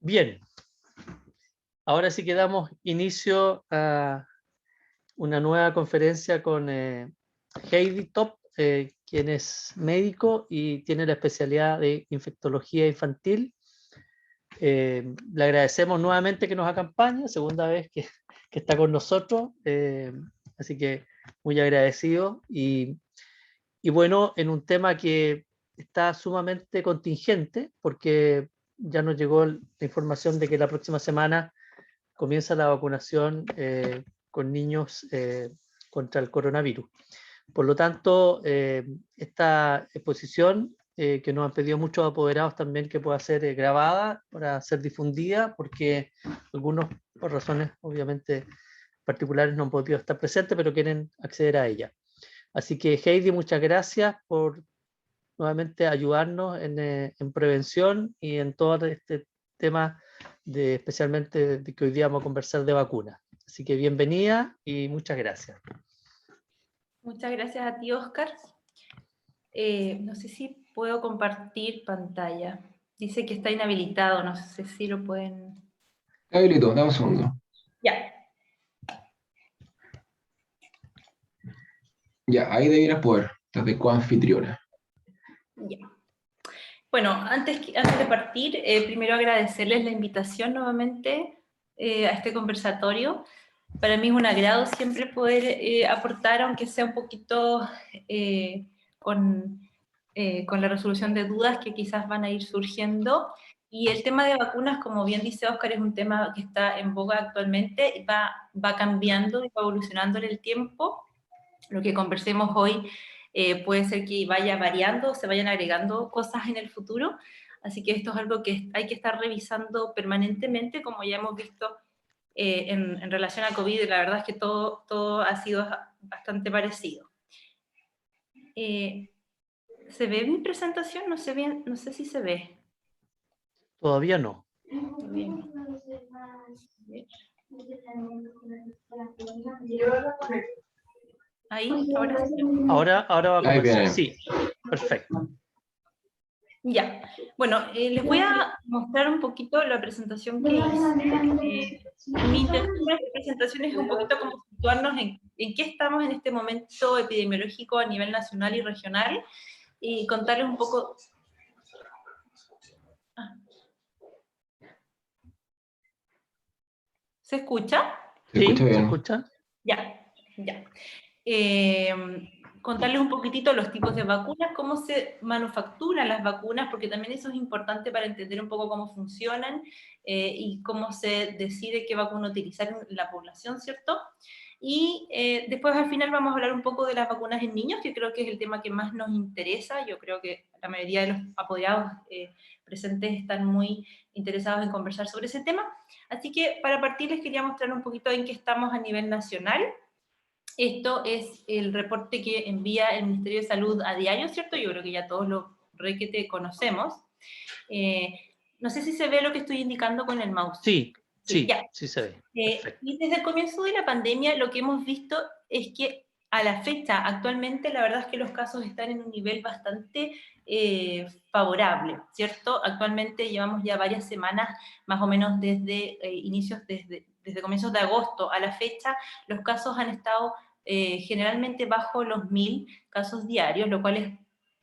Bien, ahora sí que damos inicio a una nueva conferencia con Heidi Top, quien es médico y tiene la especialidad de infectología infantil. Le agradecemos nuevamente que nos acompañe, segunda vez que está con nosotros, así que muy agradecido. Y bueno, en un tema que está sumamente contingente, porque ya nos llegó la información de que la próxima semana comienza la vacunación con niños contra el coronavirus. Por lo tanto, esta exposición que nos han pedido muchos apoderados también que pueda ser grabada para ser difundida, porque algunos, por razones obviamente particulares, no han podido estar presentes, pero quieren acceder a ella. Así que Heidi, muchas gracias por nuevamente ayudarnos en prevención y en todo este tema, especialmente de que hoy día vamos a conversar de vacunas. Así que bienvenida y muchas gracias. Muchas gracias a ti, Oscar. No sé si puedo compartir pantalla. Dice que está inhabilitado, no sé si lo pueden... Habilito, dame un segundo. Ya. Ya, ahí debieras poder, desde coanfitriona. Ya. Bueno, antes de partir, primero agradecerles la invitación nuevamente a este conversatorio. Para mí es un agrado siempre poder aportar, aunque sea un poquito con la resolución de dudas que quizás van a ir surgiendo. Y el tema de vacunas, como bien dice Oscar, es un tema que está en boga actualmente, y va cambiando y va evolucionando en el tiempo. Lo que conversemos hoy puede ser que vaya variando, se vayan agregando cosas en el futuro, así que esto es algo que hay que estar revisando permanentemente, como ya hemos visto en relación a COVID, y la verdad es que todo ha sido bastante parecido. ¿Se ve mi presentación? No sé bien, no sé si se ve. Todavía no. Todavía no. Ahí, ahora sí. Ahora va a Ahí comenzar. viene. Sí, perfecto. Ya, bueno, les voy a mostrar un poquito la presentación que hice. Mi intención de esta presentación es un poquito como situarnos en qué estamos en este momento epidemiológico a nivel nacional y regional, y contarles un poco... ¿Se escucha? ¿Se escucha bien? ¿Se escucha? Ya. Contarles un poquitito los tipos de vacunas, cómo se manufacturan las vacunas, porque también eso es importante para entender un poco cómo funcionan y cómo se decide qué vacuna utilizar en la población, ¿cierto? Y después al final vamos a hablar un poco de las vacunas en niños, que creo que es el tema que más nos interesa. Yo creo que la mayoría de los apoderados presentes están muy interesados en conversar sobre ese tema. Así que para partir les quería mostrar un poquito en qué estamos a nivel nacional. Esto es el reporte que envía el Ministerio de Salud a diario, ¿cierto? Yo creo que ya todos lo requete conocemos. No sé si se ve lo que estoy indicando con el mouse. Sí, Ya. sí se ve. Y desde el comienzo de la pandemia lo que hemos visto es que a la fecha, actualmente, la verdad es que los casos están en un nivel bastante favorable, ¿cierto? Actualmente llevamos ya varias semanas, más o menos desde desde comienzos de agosto a la fecha, los casos han estado generalmente bajo los 1000 casos diarios, lo cual es,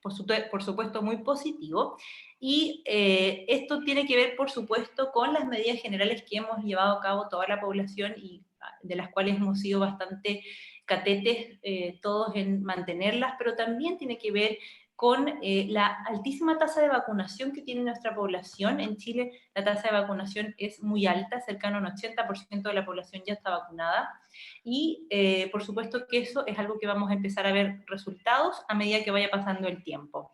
por supuesto, muy positivo. Y esto tiene que ver, por supuesto, con las medidas generales que hemos llevado a cabo toda la población y de las cuales hemos sido bastante catetes todos en mantenerlas, pero también tiene que ver con la altísima tasa de vacunación que tiene nuestra población. En Chile la tasa de vacunación es muy alta, cercano a un 80% de la población ya está vacunada, y por supuesto que eso es algo que vamos a empezar a ver resultados a medida que vaya pasando el tiempo.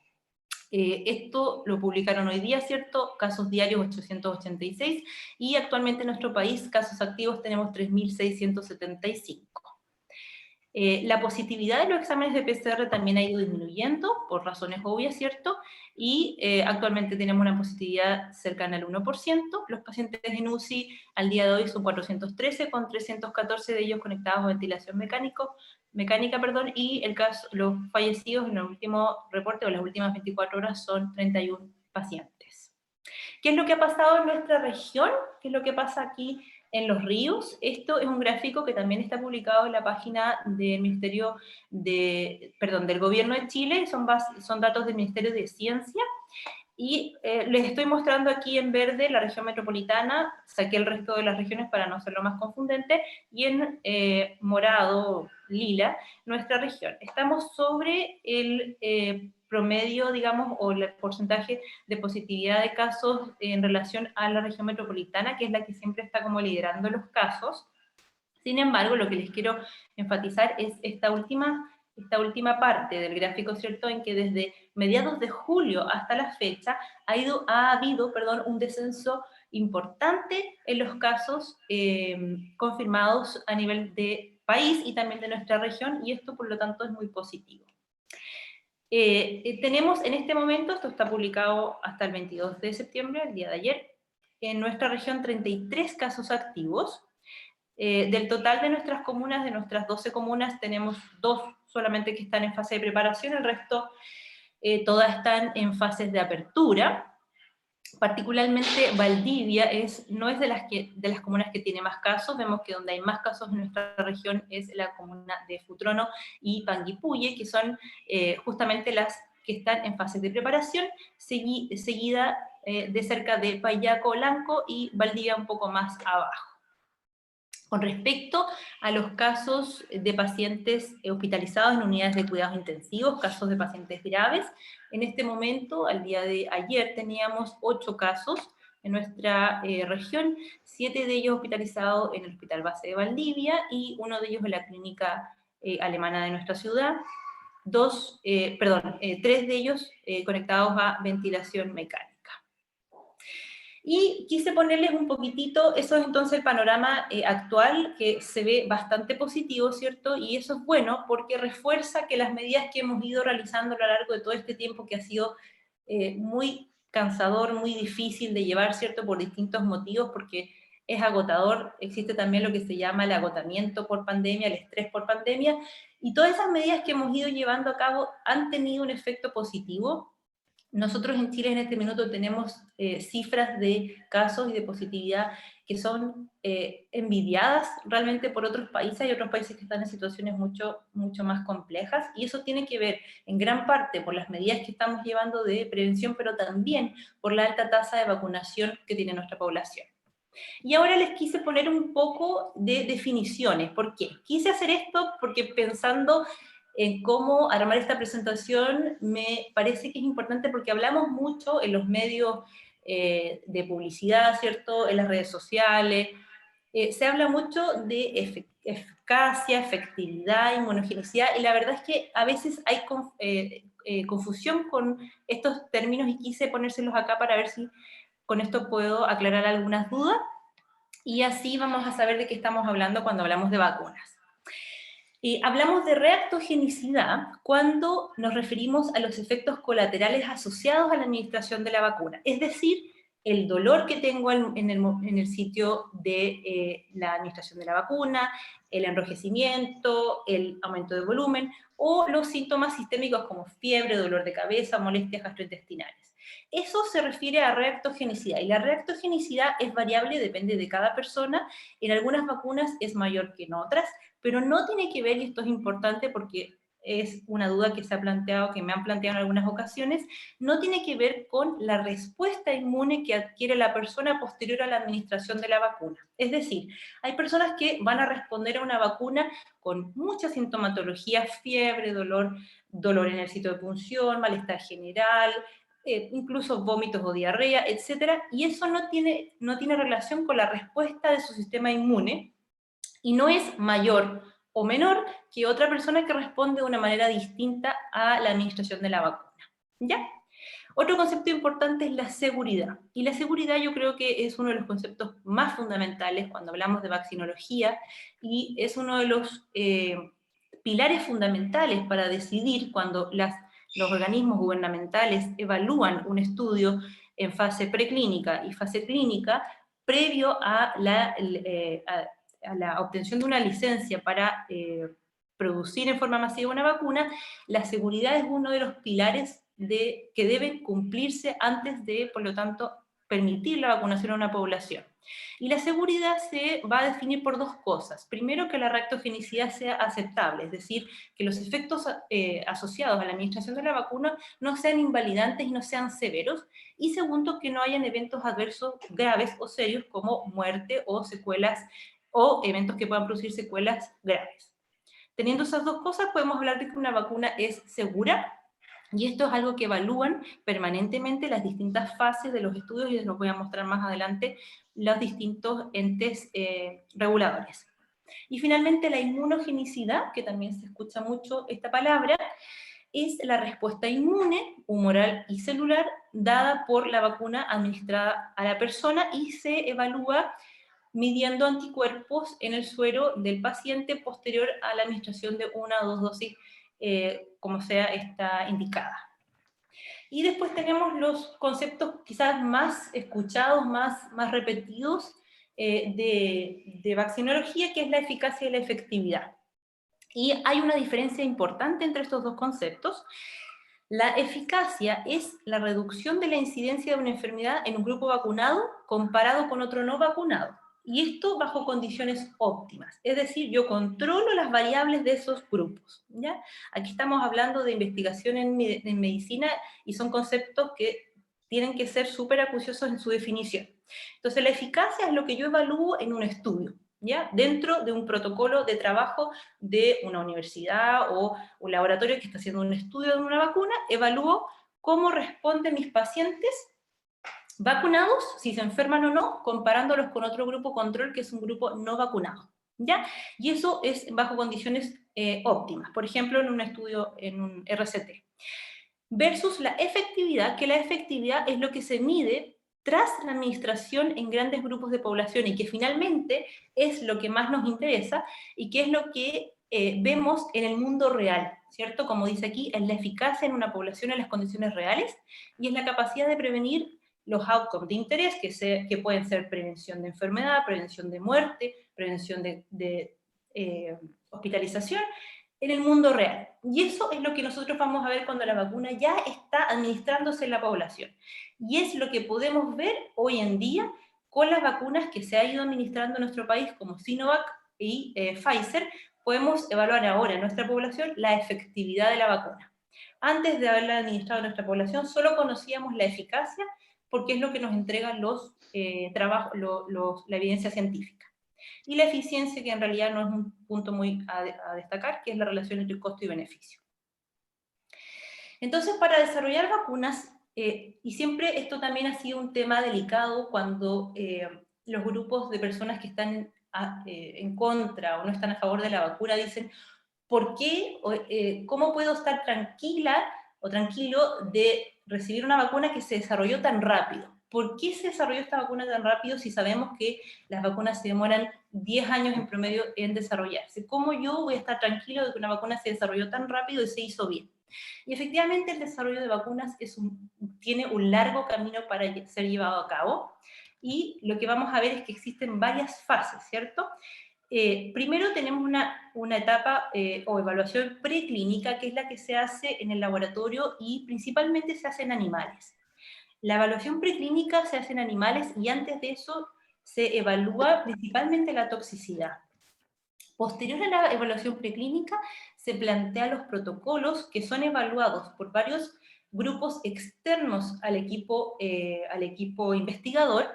Esto lo publicaron hoy día, ¿cierto? Casos diarios 886, y actualmente en nuestro país casos activos tenemos 3.675. La positividad de los exámenes de PCR también ha ido disminuyendo, por razones obvias, ¿cierto? Y actualmente tenemos una positividad cercana al 1%. Los pacientes en UCI al día de hoy son 413, con 314 de ellos conectados a ventilación mecánica, y los fallecidos en el último reporte, o las últimas 24 horas, son 31 pacientes. ¿Qué es lo que ha pasado en nuestra región? ¿Qué es lo que pasa aquí en Los Ríos? Esto es un gráfico que también está publicado en la página del del Gobierno de Chile, son datos del Ministerio de Ciencia, y les estoy mostrando aquí en verde la región metropolitana, saqué el resto de las regiones para no hacerlo más confundente, y en morado, lila, nuestra región. Estamos sobre el promedio, digamos, o el porcentaje de positividad de casos en relación a la región metropolitana, que es la que siempre está como liderando los casos. Sin embargo, lo que les quiero enfatizar es esta última parte del gráfico, ¿cierto?, en que desde mediados de julio hasta la fecha ha habido un descenso importante en los casos confirmados a nivel de país y también de nuestra región, y esto por lo tanto es muy positivo. Tenemos en este momento, esto está publicado hasta el 22 de septiembre, el día de ayer, en nuestra región 33 casos activos. Del total de nuestras comunas, de nuestras 12 comunas, tenemos 2 solamente que están en fase de preparación, el resto todas están en fases de apertura. Particularmente Valdivia no es de las comunas que tiene más casos. Vemos que donde hay más casos en nuestra región es la comuna de Futrono y Panguipulli, que son justamente las que están en fases de preparación, seguida de cerca de Payaco, Lanco, y Valdivia un poco más abajo. Con respecto a los casos de pacientes hospitalizados en unidades de cuidados intensivos, casos de pacientes graves, en este momento, al día de ayer, teníamos 8 casos en nuestra región, 7 de ellos hospitalizados en el Hospital Base de Valdivia y 1 de ellos en la clínica alemana de nuestra ciudad, 3 de ellos conectados a ventilación mecánica. Y quise ponerles un poquitito, eso es entonces el panorama actual, que se ve bastante positivo, ¿cierto? Y eso es bueno porque refuerza que las medidas que hemos ido realizando a lo largo de todo este tiempo, que ha sido muy cansador, muy difícil de llevar, ¿cierto? Por distintos motivos, porque es agotador, existe también lo que se llama el agotamiento por pandemia, el estrés por pandemia, y todas esas medidas que hemos ido llevando a cabo han tenido un efecto positivo. Nosotros en Chile en este minuto tenemos cifras de casos y de positividad que son envidiadas realmente por otros países. Hay otros países que están en situaciones mucho más complejas, y eso tiene que ver en gran parte por las medidas que estamos llevando de prevención, pero también por la alta tasa de vacunación que tiene nuestra población. Y ahora les quise poner un poco de definiciones. ¿Por qué? Quise hacer esto porque pensando en cómo armar esta presentación, me parece que es importante porque hablamos mucho en los medios de publicidad, ¿cierto?, en las redes sociales, se habla mucho de eficacia, efectividad, inmunogenicidad, y la verdad es que a veces hay confusión con estos términos, y quise ponérselos acá para ver si con esto puedo aclarar algunas dudas, y así vamos a saber de qué estamos hablando cuando hablamos de vacunas. Hablamos de reactogenicidad cuando nos referimos a los efectos colaterales asociados a la administración de la vacuna, es decir, el dolor que tengo en el sitio de la administración de la vacuna, el enrojecimiento, el aumento de volumen, o los síntomas sistémicos como fiebre, dolor de cabeza, molestias gastrointestinales. Eso se refiere a reactogenicidad, y la reactogenicidad es variable, depende de cada persona. En algunas vacunas es mayor que en otras, pero no tiene que ver, y esto es importante porque es una duda que se ha planteado, que me han planteado en algunas ocasiones, no tiene que ver con la respuesta inmune que adquiere la persona posterior a la administración de la vacuna. Es decir, hay personas que van a responder a una vacuna con mucha sintomatología, fiebre, dolor en el sitio de punción, malestar general, incluso vómitos o diarrea, etc. Y eso no tiene relación con la respuesta de su sistema inmune, y no es mayor o menor que otra persona que responde de una manera distinta a la administración de la vacuna. ¿Ya? Otro concepto importante es la seguridad. Y la seguridad yo creo que es uno de los conceptos más fundamentales cuando hablamos de vaccinología, y es uno de los pilares fundamentales para decidir cuando los organismos gubernamentales evalúan un estudio en fase preclínica y fase clínica, previo a la obtención de una licencia para producir en forma masiva una vacuna, la seguridad es uno de los pilares que deben cumplirse antes de, por lo tanto, permitir la vacunación a una población. Y la seguridad se va a definir por dos cosas. Primero, que la reactogenicidad sea aceptable, es decir, que los efectos asociados a la administración de la vacuna no sean invalidantes y no sean severos. Y segundo, que no hayan eventos adversos graves o serios como muerte o secuelas o eventos que puedan producir secuelas graves. Teniendo esas dos cosas, podemos hablar de que una vacuna es segura, y esto es algo que evalúan permanentemente las distintas fases de los estudios, y les los voy a mostrar más adelante los distintos entes reguladores. Y finalmente la inmunogenicidad, que también se escucha mucho esta palabra, es la respuesta inmune, humoral y celular, dada por la vacuna administrada a la persona, y se evalúa midiendo anticuerpos en el suero del paciente posterior a la administración de una o dos dosis, como sea esta indicada. Y después tenemos los conceptos quizás más escuchados, más repetidos de vaccinología, que es la eficacia y la efectividad. Y hay una diferencia importante entre estos dos conceptos. La eficacia es la reducción de la incidencia de una enfermedad en un grupo vacunado comparado con otro no vacunado. Y esto bajo condiciones óptimas, es decir, yo controlo las variables de esos grupos, ¿ya? Aquí estamos hablando de investigación en medicina, y son conceptos que tienen que ser súper acuciosos en su definición. Entonces, la eficacia es lo que yo evalúo en un estudio, ¿ya? Dentro de un protocolo de trabajo de una universidad o un laboratorio que está haciendo un estudio de una vacuna, evalúo cómo responden mis pacientes vacunados, si se enferman o no, comparándolos con otro grupo control, que es un grupo no vacunado, ¿ya? Y eso es bajo condiciones óptimas, por ejemplo, en un estudio, en un RCT. Versus la efectividad, que la efectividad es lo que se mide tras la administración en grandes grupos de población, y que finalmente es lo que más nos interesa, y que es lo que vemos en el mundo real, ¿cierto? Como dice aquí, es la eficacia en una población en las condiciones reales, y es la capacidad de prevenir los outcomes de interés, que pueden ser prevención de enfermedad, prevención de muerte, prevención de hospitalización, en el mundo real. Y eso es lo que nosotros vamos a ver cuando la vacuna ya está administrándose en la población. Y es lo que podemos ver hoy en día con las vacunas que se ha ido administrando en nuestro país, como Sinovac y Pfizer. Podemos evaluar ahora en nuestra población la efectividad de la vacuna. Antes de haberla administrado en nuestra población, solo conocíamos la eficacia, porque es lo que nos entregan la evidencia científica. Y la eficiencia, que en realidad no es un punto muy a destacar, que es la relación entre costo y beneficio. Entonces, para desarrollar vacunas, y siempre esto también ha sido un tema delicado cuando los grupos de personas que están en contra o no están a favor de la vacuna dicen, ¿por qué? ¿Cómo puedo estar tranquila o tranquilo de recibir una vacuna que se desarrolló tan rápido? ¿Por qué se desarrolló esta vacuna tan rápido si sabemos que las vacunas se demoran 10 años en promedio en desarrollarse? ¿Cómo yo voy a estar tranquilo de que una vacuna se desarrolló tan rápido y se hizo bien? Y efectivamente el desarrollo de vacunas tiene un largo camino para ser llevado a cabo, y lo que vamos a ver es que existen varias fases, ¿cierto? Primero tenemos una etapa o evaluación preclínica, que es la que se hace en el laboratorio y principalmente se hace en animales. La evaluación preclínica se hace en animales, y antes de eso se evalúa principalmente la toxicidad. Posterior a la evaluación preclínica se plantean los protocolos, que son evaluados por varios grupos externos al equipo investigador,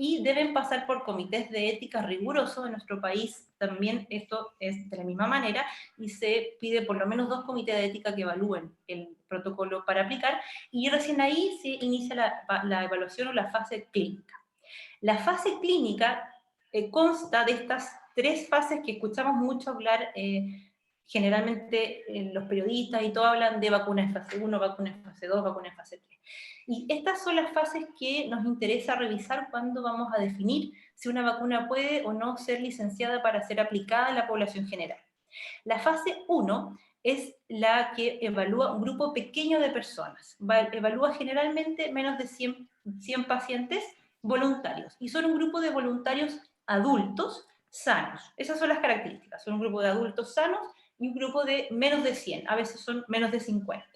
y deben pasar por comités de ética rigurosos. En nuestro país también esto es de la misma manera, y se pide por lo menos 2 comités de ética que evalúen el protocolo para aplicar, y recién ahí se inicia la evaluación o la fase clínica. La fase clínica consta de estas 3 fases que escuchamos mucho hablar generalmente los periodistas, y todos hablan de vacunas en fase 1, vacunas en fase 2, vacunas en fase 3. Y estas son las fases que nos interesa revisar cuando vamos a definir si una vacuna puede o no ser licenciada para ser aplicada en la población general. La fase 1 es la que evalúa un grupo pequeño de personas. Evalúa generalmente menos de 100 pacientes voluntarios, y son un grupo de voluntarios adultos sanos. Esas son las características, son un grupo de adultos sanos y un grupo de menos de 100, a veces son menos de 50.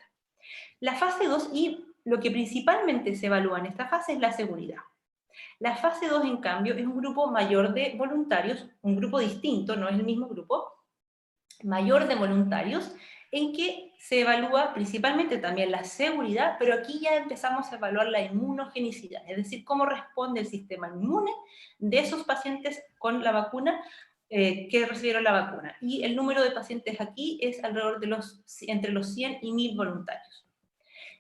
La fase 2, y lo que principalmente se evalúa en esta fase, es la seguridad. La fase 2, en cambio, es un grupo mayor de voluntarios, un grupo distinto, no es el mismo grupo, mayor de voluntarios, en que se evalúa principalmente también la seguridad, pero aquí ya empezamos a evaluar la inmunogenicidad, es decir, cómo responde el sistema inmune de esos pacientes con la vacuna, que recibieron la vacuna. Y el número de pacientes aquí es alrededor de entre los 100 y 1000 voluntarios.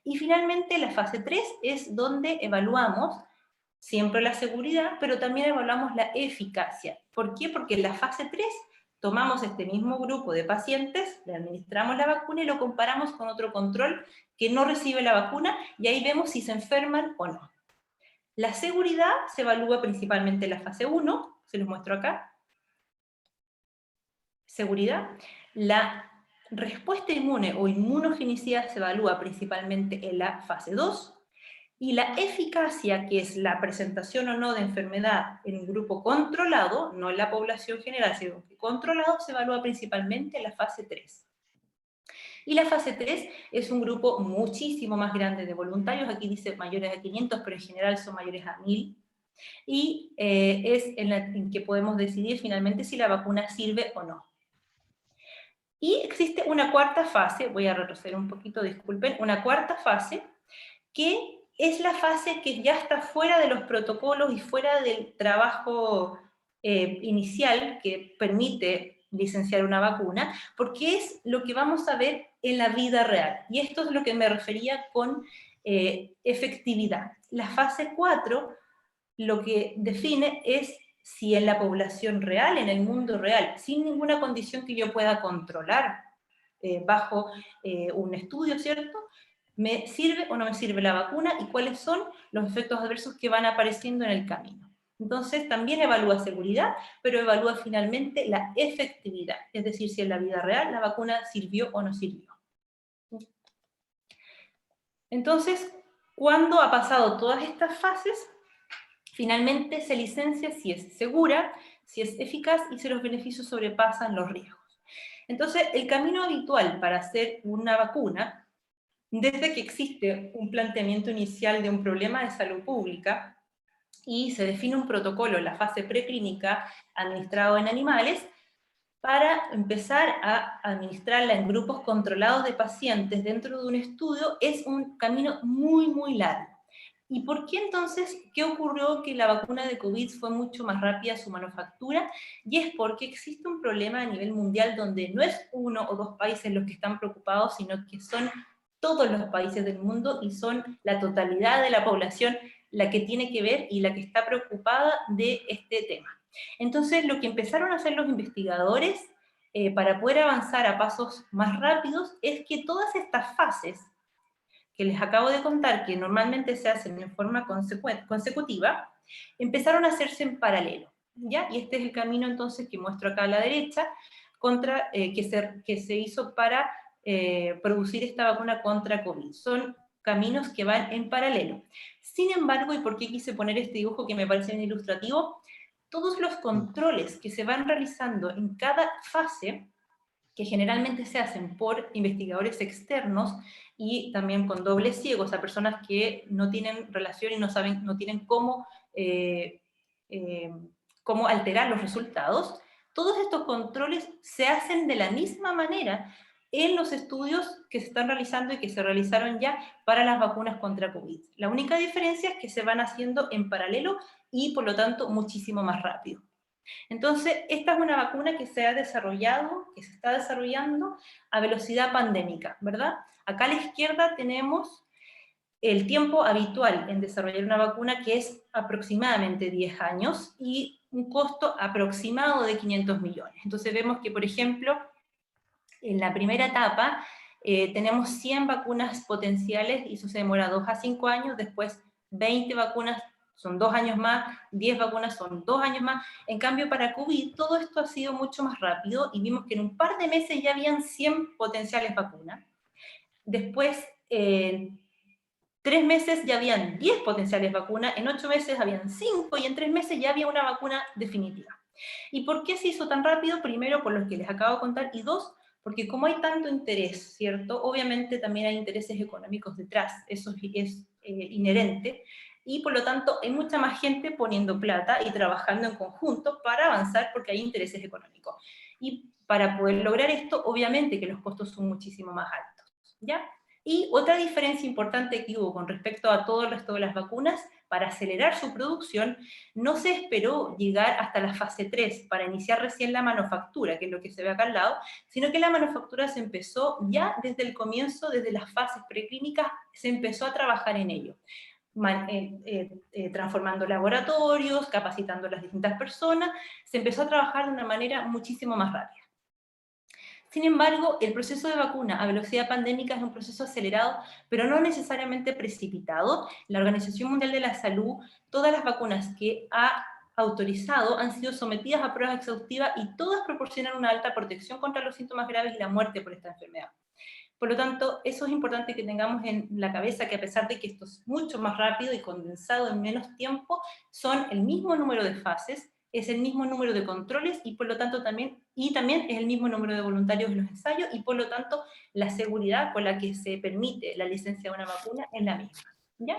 Y finalmente la fase 3 es donde evaluamos siempre la seguridad, pero también evaluamos la eficacia. ¿Por qué? Porque en la fase 3 tomamos este mismo grupo de pacientes, le administramos la vacuna y lo comparamos con otro control que no recibe la vacuna, y ahí vemos si se enferman o no. La seguridad se evalúa principalmente en la fase 1, se los muestro acá. Seguridad. La respuesta inmune o inmunogenicidad se evalúa principalmente en la fase 2, y la eficacia, que es la presentación o no de enfermedad en un grupo controlado, no en la población general, sino que controlado, se evalúa principalmente en la fase 3. Y la fase 3 es un grupo muchísimo más grande de voluntarios, aquí dice mayores a 500, pero en general son mayores a 1000, y es en que podemos decidir finalmente si la vacuna sirve o no. Y existe una cuarta fase, voy a retroceder un poquito, disculpen, una cuarta fase, que es la fase que ya está fuera de los protocolos y fuera del trabajo inicial que permite licenciar una vacuna, porque es lo que vamos a ver en la vida real. Y esto es lo que me refería con efectividad. La fase 4 lo que define es si en la población real, en el mundo real, sin ninguna condición que yo pueda controlar bajo un estudio, ¿cierto?, ¿me sirve o no me sirve la vacuna y cuáles son los efectos adversos que van apareciendo en el camino? Entonces también evalúa seguridad, pero evalúa finalmente la efectividad, es decir, si en la vida real la vacuna sirvió o no sirvió. Entonces, cuando ha pasado todas estas fases, finalmente se licencia si es segura, si es eficaz y si los beneficios sobrepasan los riesgos. Entonces, el camino habitual para hacer una vacuna, desde que existe un planteamiento inicial de un problema de salud pública y se define un protocolo en la fase preclínica administrado en animales, para empezar a administrarla en grupos controlados de pacientes dentro de un estudio, es un camino muy, muy largo. ¿Y por qué entonces? ¿Qué ocurrió que la vacuna de COVID fue mucho más rápida su manufactura? Y es porque existe un problema a nivel mundial donde no es uno o dos países los que están preocupados, sino que son todos los países del mundo y son la totalidad de la población la que tiene que ver y la que está preocupada de este tema. Entonces, lo que empezaron a hacer los investigadores para poder avanzar a pasos más rápidos es que todas estas fases que les acabo de contar, que normalmente se hacen en forma consecutiva, empezaron a hacerse en paralelo, ¿ya? Y este es el camino entonces que muestro acá a la derecha, que se hizo para producir esta vacuna contra COVID. Son caminos que van en paralelo. Sin embargo, ¿y por qué quise poner este dibujo que me parece bien ilustrativo? Todos los controles que se van realizando en cada fase, que generalmente se hacen por investigadores externos y también con dobles ciegos, a personas que no tienen relación y no tienen cómo alterar los resultados, todos estos controles se hacen de la misma manera en los estudios que se están realizando y que se realizaron ya para las vacunas contra COVID. La única diferencia es que se van haciendo en paralelo y, por lo tanto, muchísimo más rápido. Entonces, esta es una vacuna que se ha desarrollado, que se está desarrollando a velocidad pandémica, ¿verdad? Acá a la izquierda tenemos el tiempo habitual en desarrollar una vacuna, que es aproximadamente 10 años, y un costo aproximado de 500 millones. Entonces vemos que, por ejemplo, en la primera etapa tenemos 100 vacunas potenciales, y eso se demora 2 a 5 años, después 20 vacunas son 2 años más, 10 vacunas son 2 años más. En cambio, para COVID, todo esto ha sido mucho más rápido y vimos que en un par de meses ya habían 100 potenciales vacunas. Después, en 3 meses ya habían 10 potenciales vacunas, en 8 meses habían 5 y en 3 meses ya había una vacuna definitiva. ¿Y por qué se hizo tan rápido? Primero, por lo que les acabo de contar, y dos, porque como hay tanto interés, ¿cierto? Obviamente también hay intereses económicos detrás, eso es inherente, y por lo tanto hay mucha más gente poniendo plata y trabajando en conjunto para avanzar porque hay intereses económicos. Y para poder lograr esto, obviamente que los costos son muchísimo más altos, ¿ya? Y otra diferencia importante que hubo con respecto a todo el resto de las vacunas, para acelerar su producción, no se esperó llegar hasta la fase 3 para iniciar recién la manufactura, que es lo que se ve acá al lado, sino que la manufactura se empezó ya desde el comienzo, desde las fases preclínicas, se empezó a trabajar en ello. Transformando laboratorios, capacitando a las distintas personas, se empezó a trabajar de una manera muchísimo más rápida. Sin embargo, el proceso de vacuna a velocidad pandémica es un proceso acelerado, pero no necesariamente precipitado. La Organización Mundial de la Salud, todas las vacunas que ha autorizado han sido sometidas a pruebas exhaustivas y todas proporcionan una alta protección contra los síntomas graves y la muerte por esta enfermedad. Por lo tanto, eso es importante que tengamos en la cabeza, que a pesar de que esto es mucho más rápido y condensado en menos tiempo, son el mismo número de fases, es el mismo número de controles y por lo tanto también es el mismo número de voluntarios en los ensayos y por lo tanto la seguridad con la que se permite la licencia de una vacuna es la misma, ¿ya?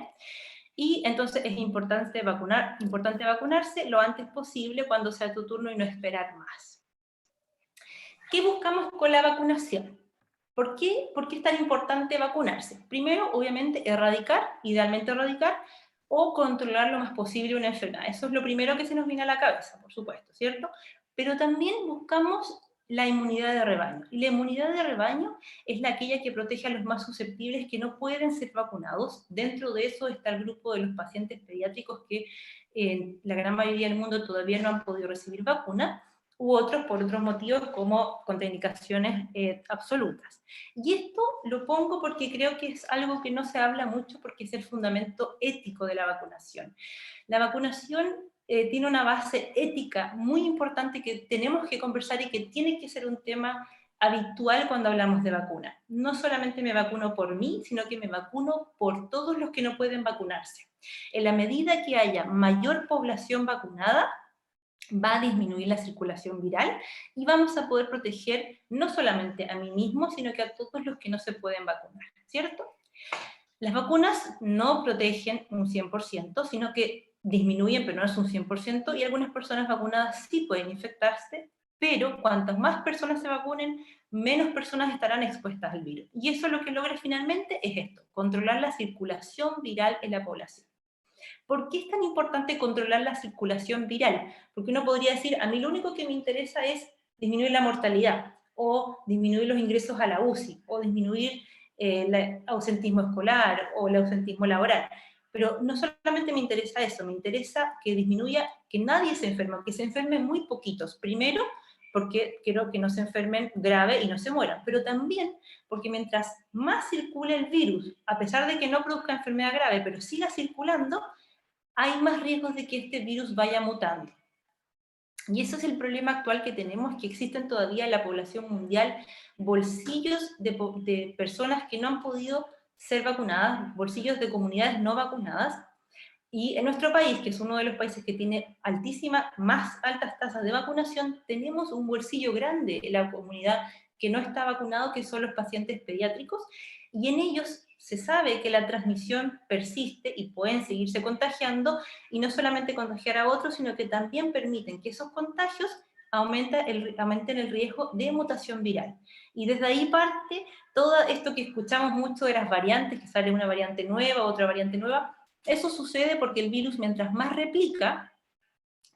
Y entonces es importante vacunarse lo antes posible cuando sea tu turno y no esperar más. ¿Qué buscamos con la vacunación? ¿Por qué? ¿Por qué es tan importante vacunarse? Primero, obviamente, idealmente erradicar, o controlar lo más posible una enfermedad. Eso es lo primero que se nos viene a la cabeza, por supuesto, ¿cierto? Pero también buscamos la inmunidad de rebaño. Y la inmunidad de rebaño es aquella que protege a los más susceptibles que no pueden ser vacunados. Dentro de eso está el grupo de los pacientes pediátricos que en la gran mayoría del mundo todavía no han podido recibir vacuna, u otros por otros motivos como contraindicaciones absolutas. Y esto lo pongo porque creo que es algo que no se habla mucho porque es el fundamento ético de la vacunación. La vacunación tiene una base ética muy importante que tenemos que conversar y que tiene que ser un tema habitual cuando hablamos de vacuna. No solamente me vacuno por mí, sino que me vacuno por todos los que no pueden vacunarse. En la medida que haya mayor población vacunada, va a disminuir la circulación viral y vamos a poder proteger no solamente a mí mismo, sino que a todos los que no se pueden vacunar, ¿cierto? Las vacunas no protegen un 100%, sino que disminuyen, pero no es un 100%, y algunas personas vacunadas sí pueden infectarse, pero cuantas más personas se vacunen, menos personas estarán expuestas al virus. Y eso lo que logra finalmente es esto, controlar la circulación viral en la población. ¿Por qué es tan importante controlar la circulación viral? Porque uno podría decir, a mí lo único que me interesa es disminuir la mortalidad, o disminuir los ingresos a la UCI, o disminuir el ausentismo escolar, o el ausentismo laboral. Pero no solamente me interesa eso, me interesa que disminuya, que nadie se enferme, que se enfermen muy poquitos. Primero, porque quiero que no se enfermen grave y no se mueran, pero también porque mientras más circule el virus, a pesar de que no produzca enfermedad grave, pero siga circulando, hay más riesgos de que este virus vaya mutando. Y ese es el problema actual que tenemos, que existen todavía en la población mundial bolsillos de personas que no han podido ser vacunadas, bolsillos de comunidades no vacunadas, y en nuestro país, que es uno de los países que tiene más altas tasas de vacunación, tenemos un bolsillo grande en la comunidad que no está vacunado, que son los pacientes pediátricos, y en ellos se sabe que la transmisión persiste y pueden seguirse contagiando, y no solamente contagiar a otros, sino que también permiten que esos contagios aumenten el riesgo de mutación viral. Y desde ahí parte todo esto que escuchamos mucho de las variantes, que sale una variante nueva, otra variante nueva. Eso sucede porque el virus, mientras más replica,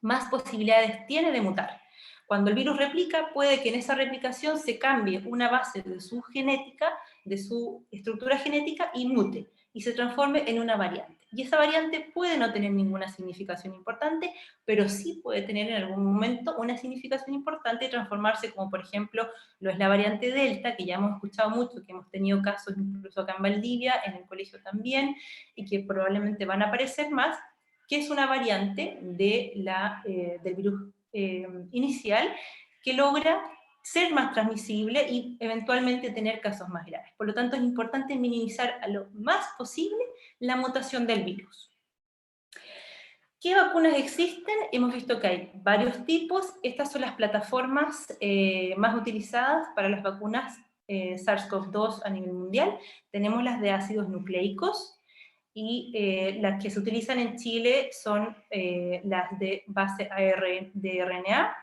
más posibilidades tiene de mutar. Cuando el virus replica, puede que en esa replicación se cambie una base de su genética, de su estructura genética, y mute, y se transforme en una variante. Y esa variante puede no tener ninguna significación importante, pero sí puede tener en algún momento una significación importante y transformarse, como por ejemplo lo es la variante Delta, que ya hemos escuchado mucho, que hemos tenido casos incluso acá en Valdivia, en el colegio también, y que probablemente van a aparecer más, que es una variante de del virus inicial, que logra ser más transmisible y eventualmente tener casos más graves. Por lo tanto, es importante minimizar a lo más posible la mutación del virus. ¿Qué vacunas existen? Hemos visto que hay varios tipos. Estas son las plataformas más utilizadas para las vacunas SARS-CoV-2 a nivel mundial. Tenemos las de ácidos nucleicos, y las que se utilizan en Chile son las de base de RNA,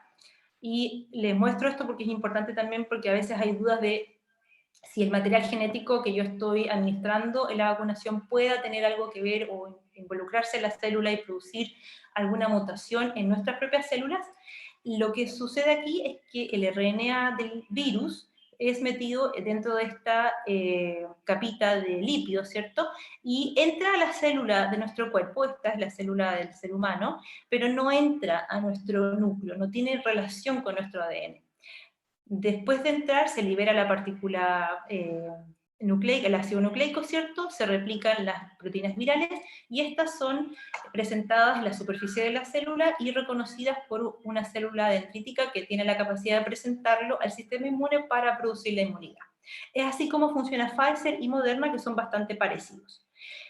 y les muestro esto porque es importante también, porque a veces hay dudas de si el material genético que yo estoy administrando en la vacunación pueda tener algo que ver o involucrarse en la célula y producir alguna mutación en nuestras propias células. Lo que sucede aquí es que el RNA del virus es metido dentro de esta capita de lípidos, ¿cierto? Y entra a la célula de nuestro cuerpo, esta es la célula del ser humano, pero no entra a nuestro núcleo, no tiene relación con nuestro ADN. Después de entrar, se libera la partícula nucleica, el ácido nucleico, ¿cierto? Se replican las proteínas virales, y estas son presentadas en la superficie de la célula y reconocidas por una célula dendrítica que tiene la capacidad de presentarlo al sistema inmune para producir la inmunidad. Es así como funciona Pfizer y Moderna, que son bastante parecidos.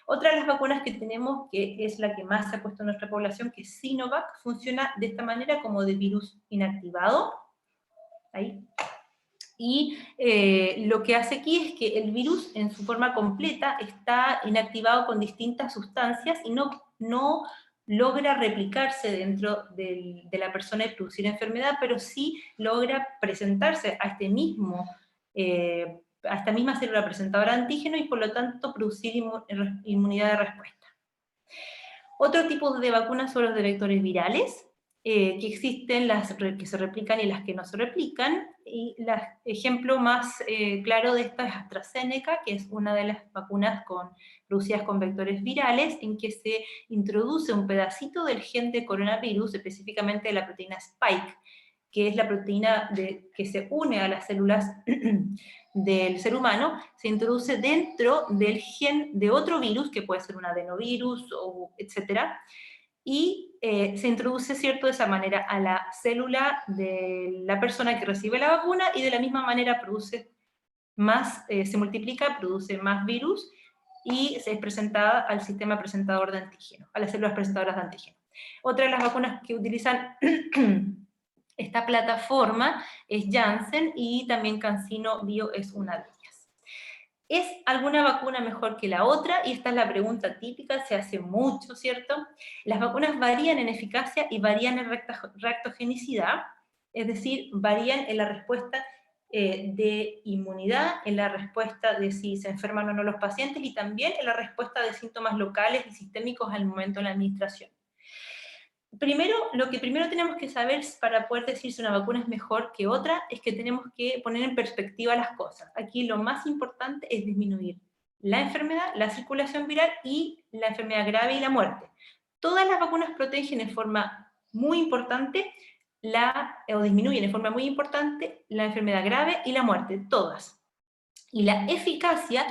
Otra de las vacunas que tenemos, que es la que más se ha puesto en nuestra población, que es Sinovac, funciona de esta manera, como de virus inactivado. Ahí. Y lo que hace aquí es que el virus en su forma completa está inactivado con distintas sustancias y no logra replicarse dentro de la persona y producir enfermedad, pero sí logra presentarse a esta misma célula presentadora de antígeno, y por lo tanto producir inmunidad de respuesta. Otro tipo de vacunas son los de vectores virales, que existen las que se replican y las que no se replican, y el ejemplo más claro de esta es AstraZeneca, que es una de las vacunas producidas con vectores virales, en que se introduce un pedacito del gen de coronavirus, específicamente de la proteína Spike, que es la proteína que se une a las células del ser humano, se introduce dentro del gen de otro virus, que puede ser un adenovirus, etcétera, y se introduce, ¿cierto?, de esa manera a la célula de la persona que recibe la vacuna, y de la misma manera produce más, se multiplica, produce más virus, y es presentada al sistema presentador de antígeno, a las células presentadoras de antígeno. Otra de las vacunas que utilizan esta plataforma es Janssen, y también CanSino Bio es una de ellas. ¿Es alguna vacuna mejor que la otra? Y esta es la pregunta típica, se hace mucho, ¿cierto? Las vacunas varían en eficacia y varían en reactogenicidad, es decir, varían en la respuesta de inmunidad, en la respuesta de si se enferman o no los pacientes, y también en la respuesta de síntomas locales y sistémicos al momento de la administración. Lo que primero tenemos que saber para poder decir si una vacuna es mejor que otra, es que tenemos que poner en perspectiva las cosas. Aquí lo más importante es disminuir la enfermedad, la circulación viral y la enfermedad grave y la muerte. Todas las vacunas protegen en forma muy importante o disminuyen en forma muy importante la enfermedad grave y la muerte, todas. Y la eficacia,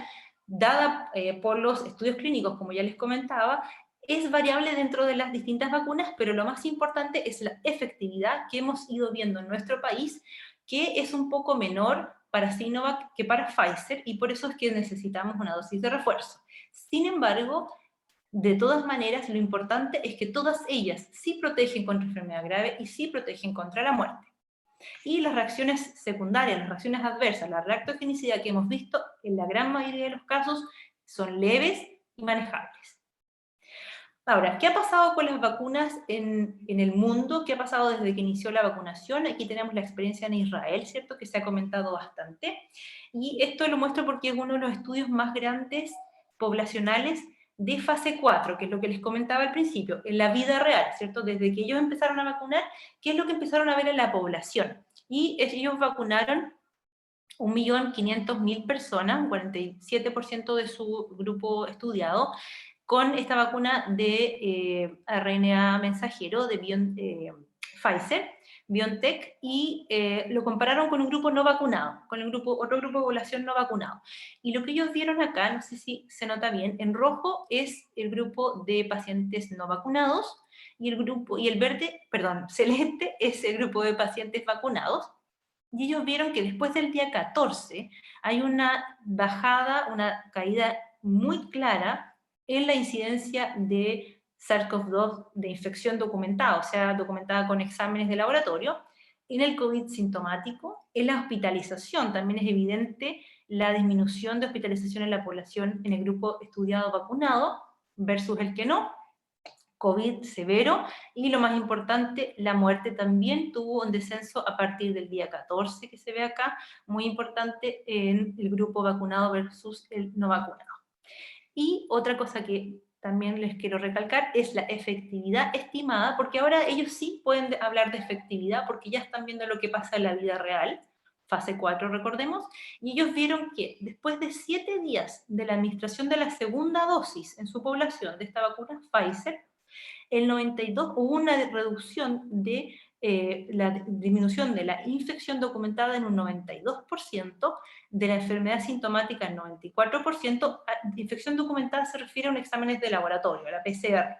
dada por los estudios clínicos, como ya les comentaba, es variable dentro de las distintas vacunas, pero lo más importante es la efectividad que hemos ido viendo en nuestro país, que es un poco menor para Sinovac que para Pfizer, y por eso es que necesitamos una dosis de refuerzo. Sin embargo, de todas maneras, lo importante es que todas ellas sí protegen contra enfermedad grave y sí protegen contra la muerte. Y las reacciones secundarias, las reacciones adversas, la reactogenicidad que hemos visto en la gran mayoría de los casos son leves y manejables. Ahora, ¿qué ha pasado con las vacunas en el mundo? ¿Qué ha pasado desde que inició la vacunación? Aquí tenemos la experiencia en Israel, ¿cierto?, que se ha comentado bastante. Y esto lo muestro porque es uno de los estudios más grandes poblacionales de fase 4, que es lo que les comentaba al principio, en la vida real, ¿cierto? Desde que ellos empezaron a vacunar, ¿qué es lo que empezaron a ver en la población? Y ellos vacunaron 1.500.000 personas, un 47% de su grupo estudiado, con esta vacuna de RNA mensajero de Pfizer, BioNTech, y lo compararon con un grupo no vacunado, con otro grupo de población no vacunado. Y lo que ellos vieron acá, no sé si se nota bien, en rojo es el grupo de pacientes no vacunados, y el verde, perdón, celeste es el grupo de pacientes vacunados. Y ellos vieron que después del día 14 hay una bajada, una caída muy clara en la incidencia de SARS-CoV-2 de infección documentada, o sea, documentada con exámenes de laboratorio, en el COVID sintomático, en la hospitalización, también es evidente la disminución de hospitalización en la población en el grupo estudiado vacunado versus el que no, COVID severo, y lo más importante, la muerte también tuvo un descenso a partir del día 14, que se ve acá, muy importante en el grupo vacunado versus el no vacunado. Y otra cosa que también les quiero recalcar es la efectividad estimada, porque ahora ellos sí pueden hablar de efectividad, porque ya están viendo lo que pasa en la vida real, fase 4 recordemos, y ellos vieron que después de 7 días de la administración de la segunda dosis en su población de esta vacuna Pfizer, el 92 hubo una reducción de la disminución de la infección documentada en un 92%, de la enfermedad sintomática en 94%, infección documentada se refiere a un exámenes de laboratorio, la PCR.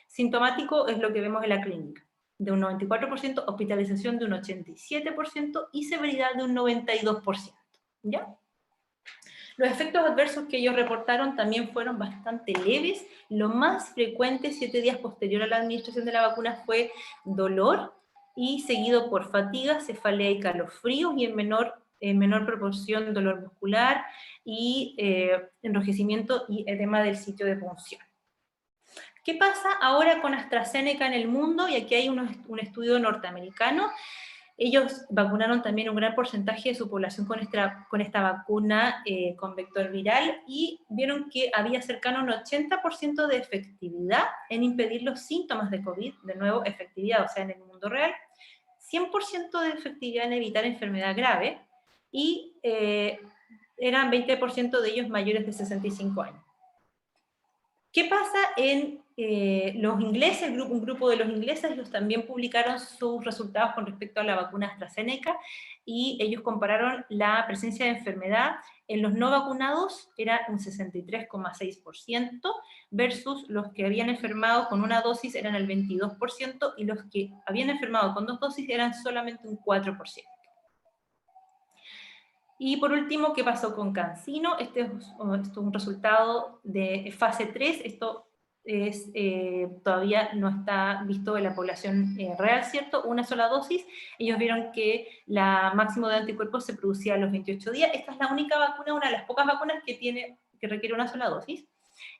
Sintomático es lo que vemos en la clínica, de un 94%, hospitalización de un 87% y severidad de un 92%. ¿Ya? Los efectos adversos que ellos reportaron también fueron bastante leves. Lo más frecuente 7 días posterior a la administración de la vacuna fue dolor y seguido por fatiga, cefalea y calofríos, y en menor proporción dolor muscular y enrojecimiento y edema del sitio de punción. ¿Qué pasa ahora con AstraZeneca en el mundo? Y aquí hay un estudio norteamericano. Ellos vacunaron también un gran porcentaje de su población con esta vacuna con vector viral, y vieron que había cercano a un 80% de efectividad en impedir los síntomas de COVID, de nuevo, efectividad, o sea, en el mundo real, 100% de efectividad en evitar enfermedad grave, y eran 20% de ellos mayores de 65 años. ¿Qué pasa en los ingleses? Un grupo de los ingleses, ellos también publicaron sus resultados con respecto a la vacuna AstraZeneca, y ellos compararon la presencia de enfermedad en los no vacunados, era un 63,6%, versus los que habían enfermado con una dosis eran el 22%, y los que habían enfermado con 2 dosis eran solamente un 4%. Y por último, ¿qué pasó con CanSino? Esto es un resultado de fase 3, esto es, todavía no está visto en la población real, ¿cierto? Una sola dosis. Ellos vieron que la máximo de anticuerpos se producía a los 28 días. Esta es la única vacuna, una de las pocas vacunas que requiere una sola dosis.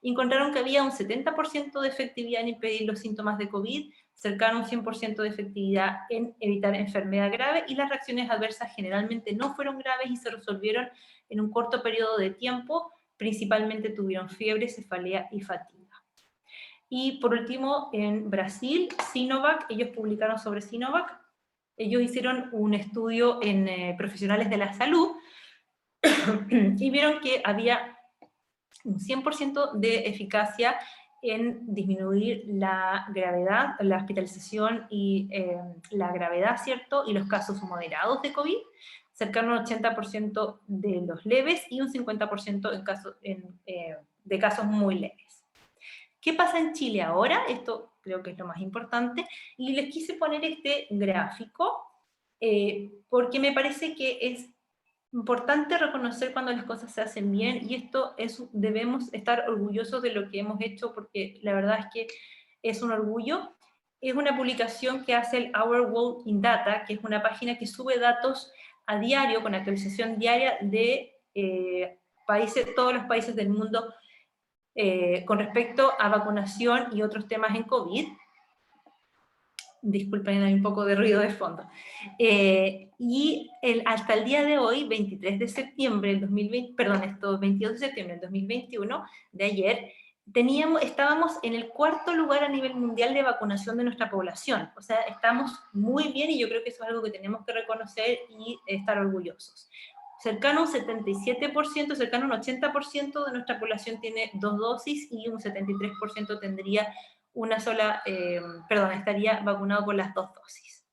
Encontraron que había un 70% de efectividad en impedir los síntomas de COVID, cercano a un 100% de efectividad en evitar enfermedad grave, y las reacciones adversas generalmente no fueron graves y se resolvieron en un corto periodo de tiempo. Principalmente tuvieron fiebre, cefalea y fatiga. Y por último, en Brasil, Sinovac, ellos publicaron sobre Sinovac, ellos hicieron un estudio en profesionales de la salud y vieron que había un 100% de eficacia en disminuir la gravedad, la hospitalización y la gravedad, ¿cierto? Y los casos moderados de COVID, cercano al 80% de los leves y un 50% de casos muy leves. ¿Qué pasa en Chile ahora? Esto creo que es lo más importante, y les quise poner este gráfico porque me parece que es importante reconocer cuando las cosas se hacen bien, y debemos estar orgullosos de lo que hemos hecho, porque la verdad es que es un orgullo. Es una publicación que hace el Our World in Data, que es una página que sube datos a diario, con actualización diaria de todos los países del mundo con respecto a vacunación y otros temas en COVID. Disculpen, hay un poco de ruido de fondo. Hasta el día de hoy, 23 de septiembre del 2020, perdón, 22 de septiembre del 2021, de ayer, estábamos en el 4º lugar a nivel mundial de vacunación de nuestra población. O sea, estamos muy bien, y yo creo que eso es algo que tenemos que reconocer y estar orgullosos. Cercano a un 77%, cercano a un 80% de nuestra población tiene 2 dosis, y un 73% tendría estaría vacunado con las 2 dosis.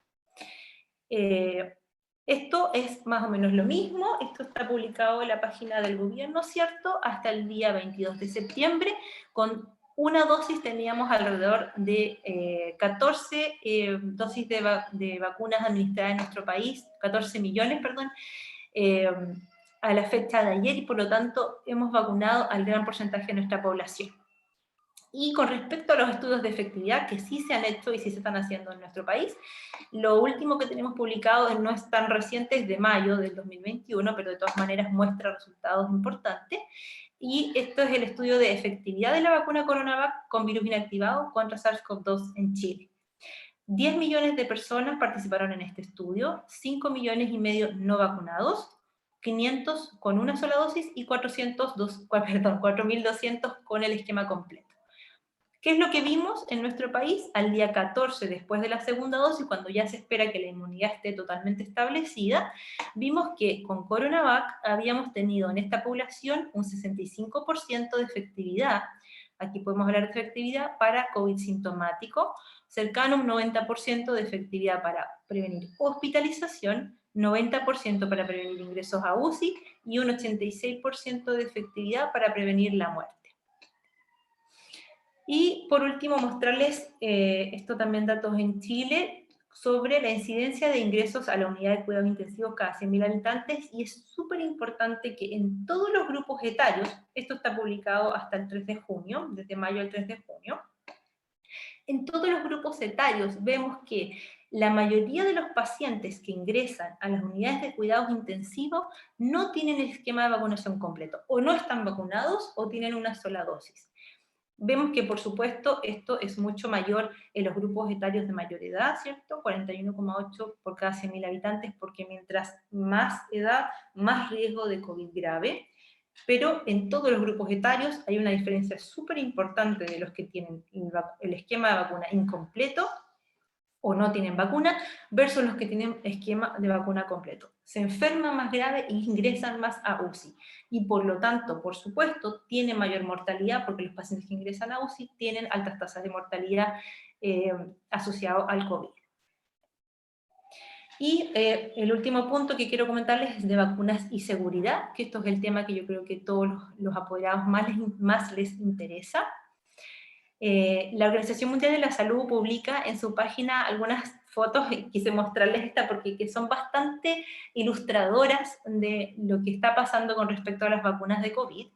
Esto es más o menos lo mismo, esto está publicado en la página del gobierno, ¿cierto? Hasta el día 22 de septiembre, con una dosis teníamos alrededor de 14 dosis de vacunas administradas en nuestro país, 14 millones, perdón, a la fecha de ayer, y por lo tanto hemos vacunado al gran porcentaje de nuestra población. Y con respecto a los estudios de efectividad, que sí se han hecho y sí se están haciendo en nuestro país, lo último que tenemos publicado no es tan reciente, es de mayo del 2021, pero de todas maneras muestra resultados importantes, y esto es el estudio de efectividad de la vacuna CoronaVac con virus inactivado contra SARS-CoV-2 en Chile. 10 millones de personas participaron en este estudio, 5 millones y medio no vacunados, 500 con una sola dosis y 4.200 con el esquema completo. ¿Qué es lo que vimos en nuestro país al día 14 después de la segunda dosis, cuando ya se espera que la inmunidad esté totalmente establecida? Vimos que con CoronaVac habíamos tenido en esta población un 65% de efectividad, aquí podemos hablar de efectividad para COVID sintomático, cercano a un 90% de efectividad para prevenir hospitalización, 90% para prevenir ingresos a UCI y un 86% de efectividad para prevenir la muerte. Y por último, mostrarles, esto también datos en Chile, sobre la incidencia de ingresos a la unidad de cuidados intensivos cada 100.000 habitantes, y es súper importante que en todos los grupos etarios, esto está publicado hasta el 3 de junio, desde mayo al 3 de junio, en todos los grupos etarios vemos que la mayoría de los pacientes que ingresan a las unidades de cuidados intensivos no tienen el esquema de vacunación completo, o no están vacunados o tienen una sola dosis. Vemos que, por supuesto, esto es mucho mayor en los grupos etarios de mayor edad, ¿cierto? 41,8 por cada 100.000 habitantes, porque mientras más edad, más riesgo de COVID grave. Pero en todos los grupos etarios hay una diferencia súper importante de los que tienen el esquema de vacuna incompleto o no tienen vacuna, versus los que tienen esquema de vacuna completo. Se enferman más grave e ingresan más a UCI. Y por lo tanto, por supuesto, tienen mayor mortalidad, porque los pacientes que ingresan a UCI tienen altas tasas de mortalidad asociadas al COVID. Y el último punto que quiero comentarles es de vacunas y seguridad, que esto es el tema que yo creo que todos los apoderados más les interesa. La Organización Mundial de la Salud publica en su página algunas fotos, quise mostrarles esta porque que son bastante ilustradoras de lo que está pasando con respecto a las vacunas de COVID,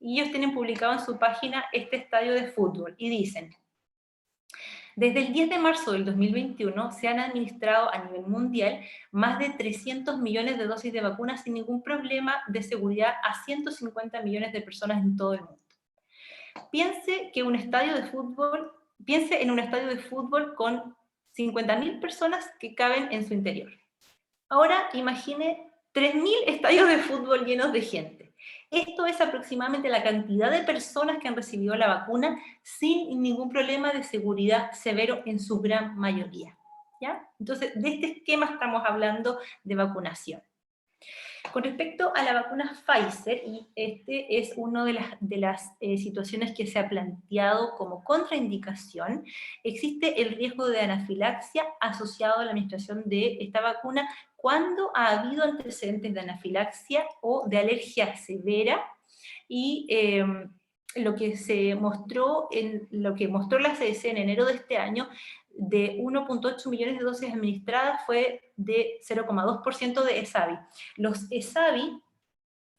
y ellos tienen publicado en su página este estadio de fútbol, y dicen: desde el 10 de marzo del 2021 se han administrado a nivel mundial más de 300 millones de dosis de vacunas sin ningún problema de seguridad a 150 millones de personas en todo el mundo. Piense en un estadio de fútbol con 50.000 personas que caben en su interior. Ahora imagine 3.000 estadios de fútbol llenos de gente. Esto es aproximadamente la cantidad de personas que han recibido la vacuna sin ningún problema de seguridad severo en su gran mayoría, ¿ya? Entonces, de este esquema estamos hablando de vacunación. Con respecto a la vacuna Pfizer, y este es una de las situaciones que se ha planteado como contraindicación, existe el riesgo de anafilaxia asociado a la administración de esta vacuna cuando ha habido antecedentes de anafilaxia o de alergia severa, y lo que mostró la CDC en enero de este año, de 1.8 millones de dosis administradas, fue de 0,2% de ESAVI. Los ESAVI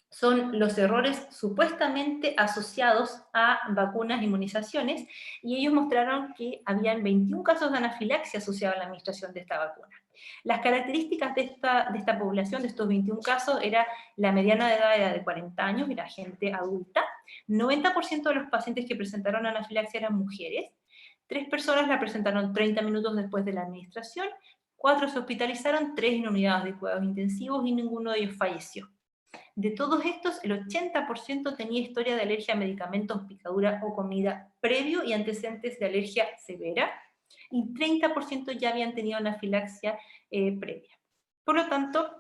son los errores supuestamente asociados a vacunas e inmunizaciones, y ellos mostraron que habían 21 casos de anafilaxia asociados a la administración de esta vacuna. Las características de esta población, de estos 21 casos, era la mediana de edad era de 40 años, era gente adulta, 90% de los pacientes que presentaron anafilaxia eran mujeres, 3 personas la presentaron 30 minutos después de la administración, 4 se hospitalizaron, 3 en unidades de cuidados intensivos y ninguno de ellos falleció. De todos estos, el 80% tenía historia de alergia a medicamentos, picadura o comida previo y antecedentes de alergia severa, y 30% ya habían tenido anafilaxia previa. Por lo tanto,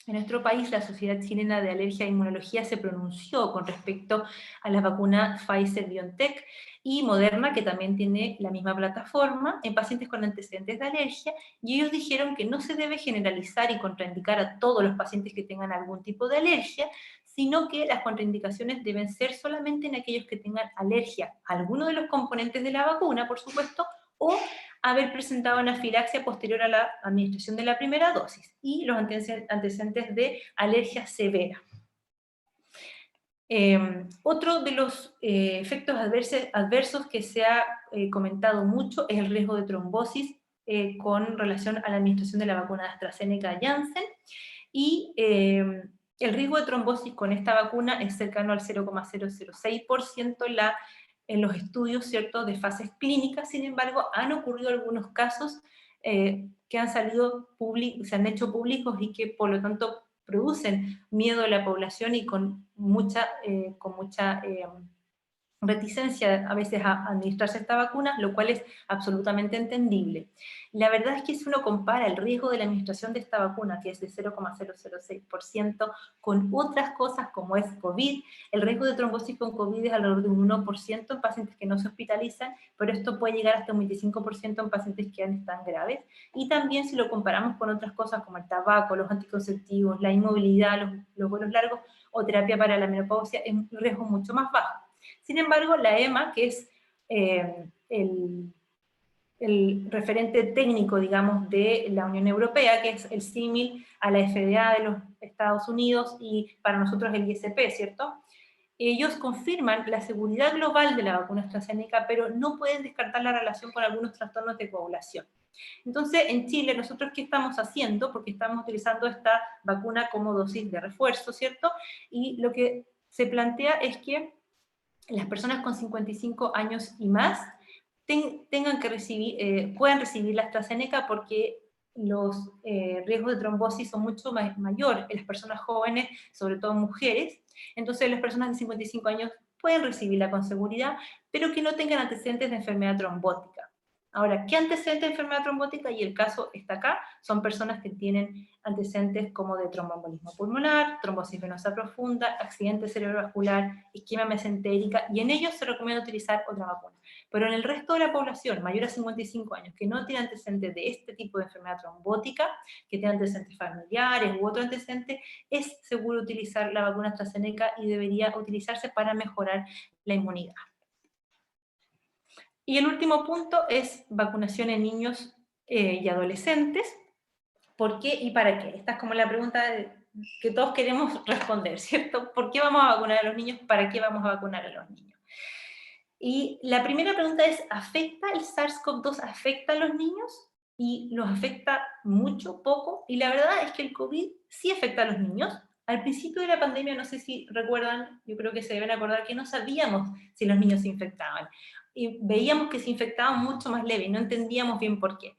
En nuestro país, la Sociedad Chilena de Alergia e Inmunología se pronunció con respecto a las vacunas Pfizer-BioNTech y Moderna, que también tiene la misma plataforma, en pacientes con antecedentes de alergia, y ellos dijeron que no se debe generalizar y contraindicar a todos los pacientes que tengan algún tipo de alergia, sino que las contraindicaciones deben ser solamente en aquellos que tengan alergia a alguno de los componentes de la vacuna, por supuesto, o haber presentado anafilaxia posterior a la administración de la primera dosis y los antecedentes de alergia severa. Otro de los efectos adversos que se ha comentado mucho es el riesgo de trombosis con relación a la administración de la vacuna de AstraZeneca-Janssen, y el riesgo de trombosis con esta vacuna es cercano al 0,006% en los estudios, ¿cierto?, de fases clínicas. Sin embargo, han ocurrido algunos casos que han salido se han hecho públicos y que por lo tanto producen miedo a la población y con mucha reticencia a veces a administrarse esta vacuna, lo cual es absolutamente entendible. La verdad es que si uno compara el riesgo de la administración de esta vacuna, que es de 0,006%, con otras cosas como es COVID, el riesgo de trombosis con COVID es alrededor de un 1% en pacientes que no se hospitalizan, pero esto puede llegar hasta un 25% en pacientes que están graves. Y también si lo comparamos con otras cosas como el tabaco, los anticonceptivos, la inmovilidad, los vuelos largos o terapia para la menopausia, es un riesgo mucho más bajo. Sin embargo, la EMA, que es el referente técnico, digamos, de la Unión Europea, que es el símil a la FDA de los Estados Unidos y para nosotros el ISP, ¿cierto? Ellos confirman la seguridad global de la vacuna AstraZeneca, pero no pueden descartar la relación con algunos trastornos de coagulación. Entonces, en Chile, ¿nosotros qué estamos haciendo? Porque estamos utilizando esta vacuna como dosis de refuerzo, ¿cierto? Y lo que se plantea es que las personas con 55 años y más tengan que puedan recibir la AstraZeneca porque los riesgos de trombosis son mucho mayor en las personas jóvenes, sobre todo mujeres. Entonces las personas de 55 años pueden recibirla con seguridad, pero que no tengan antecedentes de enfermedad trombótica. Ahora, ¿qué antecedentes de enfermedad trombótica? Y el caso está acá, son personas que tienen antecedentes como de tromboembolismo pulmonar, trombosis venosa profunda, accidente cerebrovascular, isquemia mesentérica, y en ellos se recomienda utilizar otra vacuna. Pero en el resto de la población, mayor a 55 años, que no tiene antecedentes de este tipo de enfermedad trombótica, que tiene antecedentes familiares u otro antecedente, es seguro utilizar la vacuna AstraZeneca y debería utilizarse para mejorar la inmunidad. Y el último punto es vacunación en niños y adolescentes. ¿Por qué y para qué? Esta es como la pregunta que todos queremos responder, ¿cierto? ¿Por qué vamos a vacunar a los niños? ¿Para qué vamos a vacunar a los niños? Y la primera pregunta es, ¿afecta el SARS-CoV-2 afecta a los niños? ¿Y los afecta mucho, poco? Y la verdad es que el COVID sí afecta a los niños. Al principio de la pandemia, no sé si recuerdan, yo creo que se deben acordar que no sabíamos si los niños se infectaban. Y veíamos que se infectaban mucho más leve y no entendíamos bien por qué.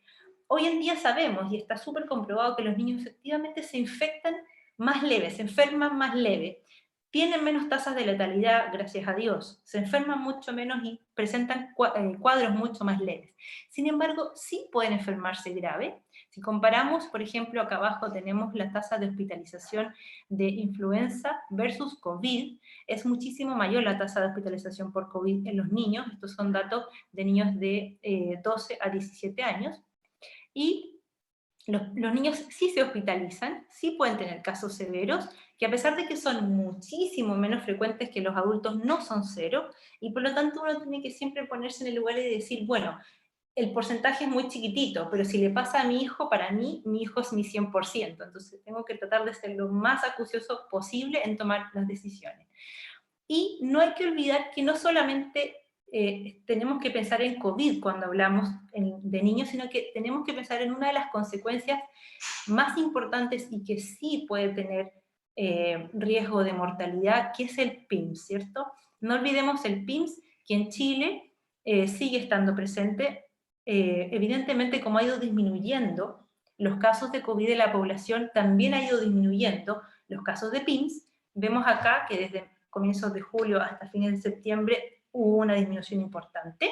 Hoy en día sabemos, y está súper comprobado, que los niños efectivamente se infectan más leve, se enferman más leve, tienen menos tasas de letalidad, gracias a Dios, se enferman mucho menos y presentan cuadros mucho más leves. Sin embargo, sí pueden enfermarse grave. Si comparamos, por ejemplo, acá abajo tenemos la tasa de hospitalización de influenza versus COVID, es muchísimo mayor la tasa de hospitalización por COVID en los niños, estos son datos de niños de 12 a 17 años, y los niños sí se hospitalizan, sí pueden tener casos severos, que a pesar de que son muchísimo menos frecuentes que los adultos, no son cero, y por lo tanto uno tiene que siempre ponerse en el lugar y decir, bueno, el porcentaje es muy chiquitito, pero si le pasa a mi hijo, para mí, mi hijo es mi 100%, entonces tengo que tratar de ser lo más acucioso posible en tomar las decisiones. Y no hay que olvidar que no solamente tenemos que pensar en COVID cuando hablamos de niños, sino que tenemos que pensar en una de las consecuencias más importantes y que sí puede tener riesgo de mortalidad, que es el PIMS, ¿cierto? No olvidemos el PIMS, que en Chile sigue estando presente. Evidentemente, como ha ido disminuyendo los casos de COVID de la población, también ha ido disminuyendo los casos de PIMS. Vemos acá que desde comienzos de julio hasta fines de septiembre hubo una disminución importante.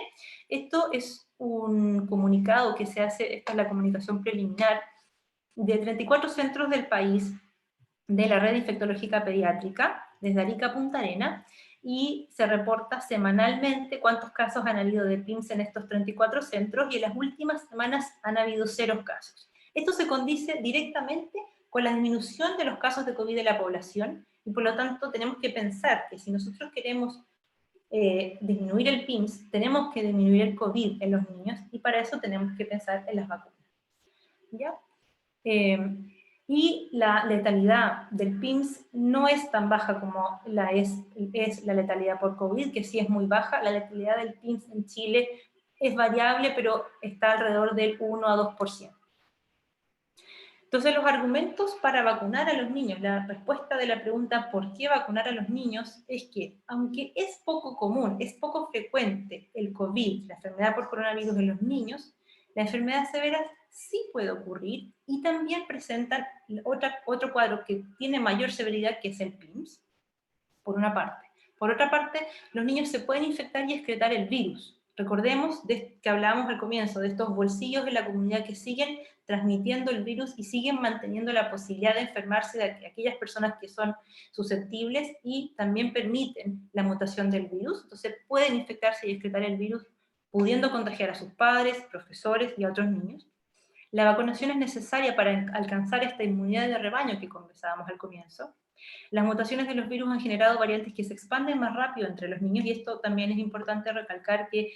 Esto es un comunicado que se hace, esta es la comunicación preliminar, de 34 centros del país, de la Red Infectológica Pediátrica, desde Arica a Punta Arenas, y se reporta semanalmente cuántos casos han habido de PIMS en estos 34 centros, y en las últimas semanas han habido 0 casos. Esto se condice directamente con la disminución de los casos de COVID en la población, y por lo tanto tenemos que pensar que si nosotros queremos disminuir el PIMS, tenemos que disminuir el COVID en los niños, y para eso tenemos que pensar en las vacunas. ¿Ya? Y la letalidad del PIMS no es tan baja como es la letalidad por COVID, que sí es muy baja. La letalidad del PIMS en Chile es variable, pero está alrededor del 1 a 2%. Entonces, los argumentos para vacunar a los niños, la respuesta de la pregunta ¿por qué vacunar a los niños? Es que, aunque es poco común, es poco frecuente el COVID, la enfermedad por coronavirus en los niños, la enfermedad severa sí puede ocurrir y también presentan otro cuadro que tiene mayor severidad, que es el PIMS, por una parte. Por otra parte, los niños se pueden infectar y excretar el virus. Recordemos que hablábamos al comienzo de estos bolsillos de la comunidad que siguen transmitiendo el virus y siguen manteniendo la posibilidad de enfermarse de aquellas personas que son susceptibles, y también permiten la mutación del virus. Entonces pueden infectarse y excretar el virus, pudiendo contagiar a sus padres, profesores y a otros niños. La vacunación es necesaria para alcanzar esta inmunidad de rebaño que conversábamos al comienzo. Las mutaciones de los virus han generado variantes que se expanden más rápido entre los niños, y esto también es importante recalcar, que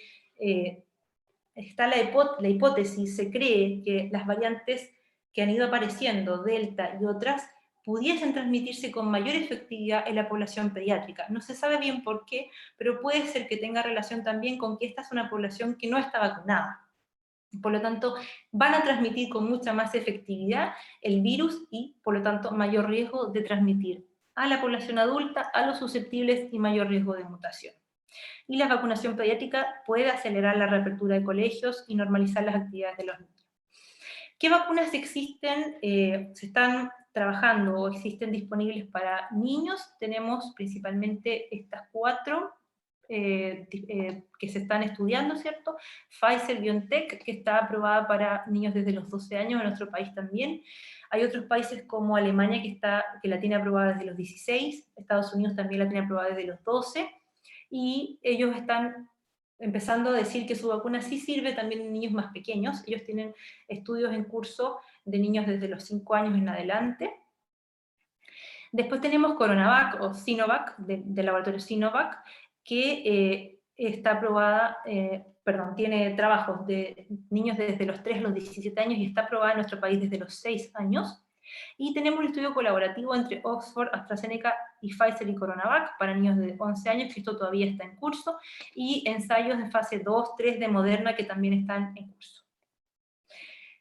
está la hipótesis, se cree que las variantes que han ido apareciendo, Delta y otras, pudiesen transmitirse con mayor efectividad en la población pediátrica. No se sabe bien por qué, pero puede ser que tenga relación también con que esta es una población que no está vacunada. Por lo tanto, van a transmitir con mucha más efectividad el virus y, por lo tanto, mayor riesgo de transmitir a la población adulta, a los susceptibles, y mayor riesgo de mutación. Y la vacunación pediátrica puede acelerar la reapertura de colegios y normalizar las actividades de los niños. ¿Qué vacunas existen? Se están trabajando o existen disponibles para niños. Tenemos principalmente estas 4 que se están estudiando, ¿cierto? Pfizer-BioNTech, que está aprobada para niños desde los 12 años, en nuestro país también. Hay otros países como Alemania que la tiene aprobada desde los 16, Estados Unidos también la tiene aprobada desde los 12, y ellos están empezando a decir que su vacuna sí sirve también en niños más pequeños. Ellos tienen estudios en curso de niños desde los 5 años en adelante. Después tenemos Coronavac o Sinovac, del laboratorio Sinovac, que está aprobada, tiene trabajos de niños desde los 3 a los 17 años y está aprobada en nuestro país desde los 6 años. Y tenemos un estudio colaborativo entre Oxford, AstraZeneca y Pfizer y Coronavac para niños de 11 años, que esto todavía está en curso, y ensayos de fase 2, 3 de Moderna que también están en curso.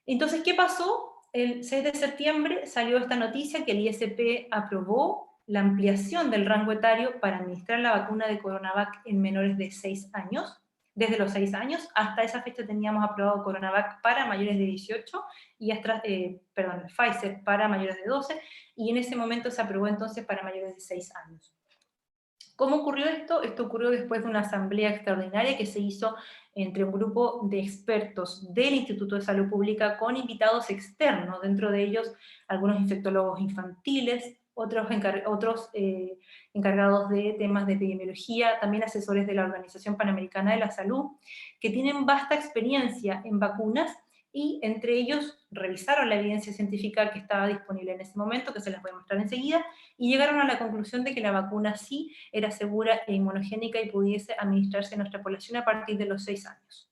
Entonces, ¿qué pasó? El 6 de septiembre salió esta noticia que el ISP aprobó la ampliación del rango etario para administrar la vacuna de Coronavac en menores de 6 años. Desde los 6 años, hasta esa fecha teníamos aprobado Coronavac para mayores de 18 y Pfizer para mayores de 12, y en ese momento se aprobó entonces para mayores de 6 años. ¿Cómo ocurrió esto? Esto ocurrió después de una asamblea extraordinaria que se hizo entre un grupo de expertos del Instituto de Salud Pública con invitados externos, dentro de ellos algunos infectólogos infantiles, otros encargados de temas de epidemiología, también asesores de la Organización Panamericana de la Salud, que tienen vasta experiencia en vacunas, y entre ellos revisaron la evidencia científica que estaba disponible en ese momento, que se las voy a mostrar enseguida, y llegaron a la conclusión de que la vacuna sí era segura e inmunogénica y pudiese administrarse en nuestra población a partir de los 6 años.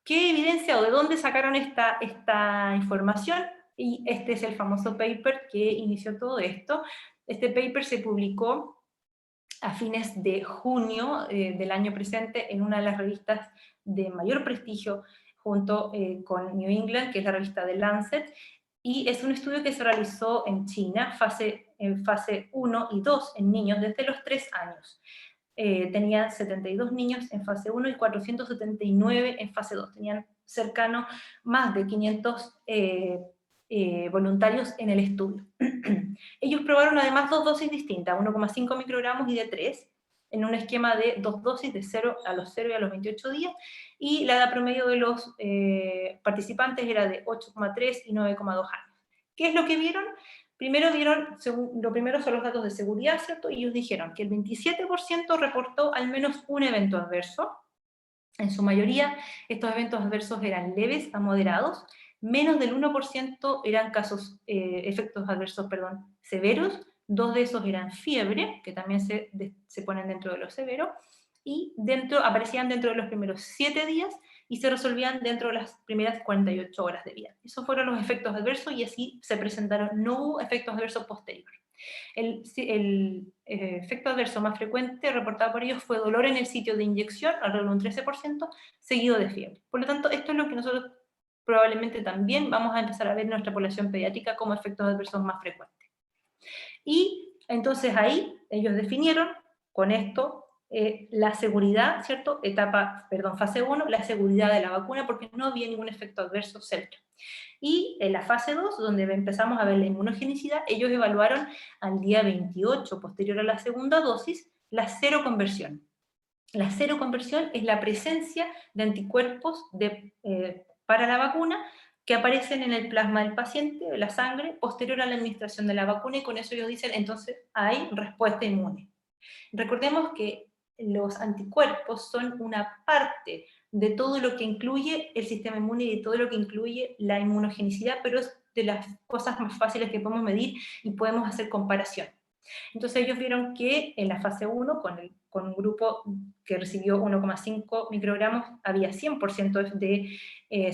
¿Qué evidencia o de dónde sacaron esta información? Y este es el famoso paper que inició todo esto. Este paper se publicó a fines de junio del año presente en una de las revistas de mayor prestigio, junto con New England, que es la revista de Lancet, y es un estudio que se realizó en China, en fase 1 y 2 en niños desde los 3 años. Tenían 72 niños en fase 1 y 479 en fase 2. Tenían cercano más de 500 voluntarios en el estudio. Ellos probaron además 2 dosis distintas, 1,5 microgramos y de 3, en un esquema de 2 dosis de 0 a los 0 y a los 28 días, y la edad promedio de los participantes era de 8,3 y 9,2 años. ¿Qué es lo que vieron? Primero vieron, lo primero son los datos de seguridad, ¿cierto? Y ellos dijeron que el 27% reportó al menos un evento adverso. En su mayoría, estos eventos adversos eran leves a moderados, menos del 1% eran efectos adversos, severos, 2 de esos eran fiebre, que también se ponen dentro de lo severo, y aparecían dentro de los primeros 7 días y se resolvían dentro de las primeras 48 horas de vida. Esos fueron los efectos adversos y así se presentaron, no hubo efectos adversos posteriores. El efecto adverso más frecuente reportado por ellos fue dolor en el sitio de inyección, alrededor de un 13%, seguido de fiebre. Por lo tanto, esto es lo que nosotros probablemente también vamos a empezar a ver en nuestra población pediátrica como efectos adversos más frecuentes. Y entonces ahí ellos definieron con esto la seguridad, ¿cierto? Fase 1, la seguridad de la vacuna, porque no había ningún efecto adverso severo. Y en la fase 2, donde empezamos a ver la inmunogenicidad, ellos evaluaron al día 28, posterior a la segunda dosis, la seroconversión. La seroconversión es la presencia de anticuerpos para la vacuna que aparecen en el plasma del paciente, de la sangre, posterior a la administración de la vacuna, y con eso ellos dicen, entonces hay respuesta inmune. Recordemos que los anticuerpos son una parte de todo lo que incluye el sistema inmune y de todo lo que incluye la inmunogenicidad, pero es de las cosas más fáciles que podemos medir y podemos hacer comparación. Entonces ellos vieron que en la fase 1, con un grupo que recibió 1,5 microgramos, había 100% de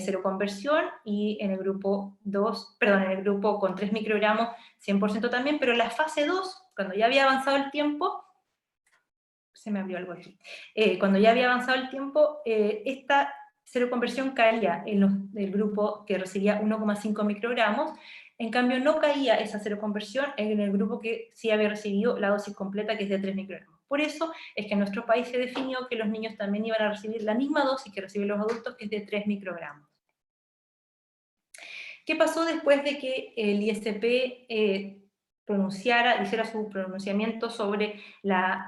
seroconversión, y en el grupo 2, en el grupo con 3 microgramos, 100% también, pero en la fase 2, cuando ya había avanzado el tiempo, se me abrió algo aquí, cuando ya había avanzado el tiempo, esta seroconversión caía en el grupo que recibía 1,5 microgramos, en cambio no caía esa seroconversión en el grupo que sí había recibido la dosis completa, que es de 3 microgramos. Por eso es que en nuestro país se definió que los niños también iban a recibir la misma dosis que reciben los adultos, que es de 3 microgramos. ¿Qué pasó después de que el ISP hiciera su pronunciamiento sobre la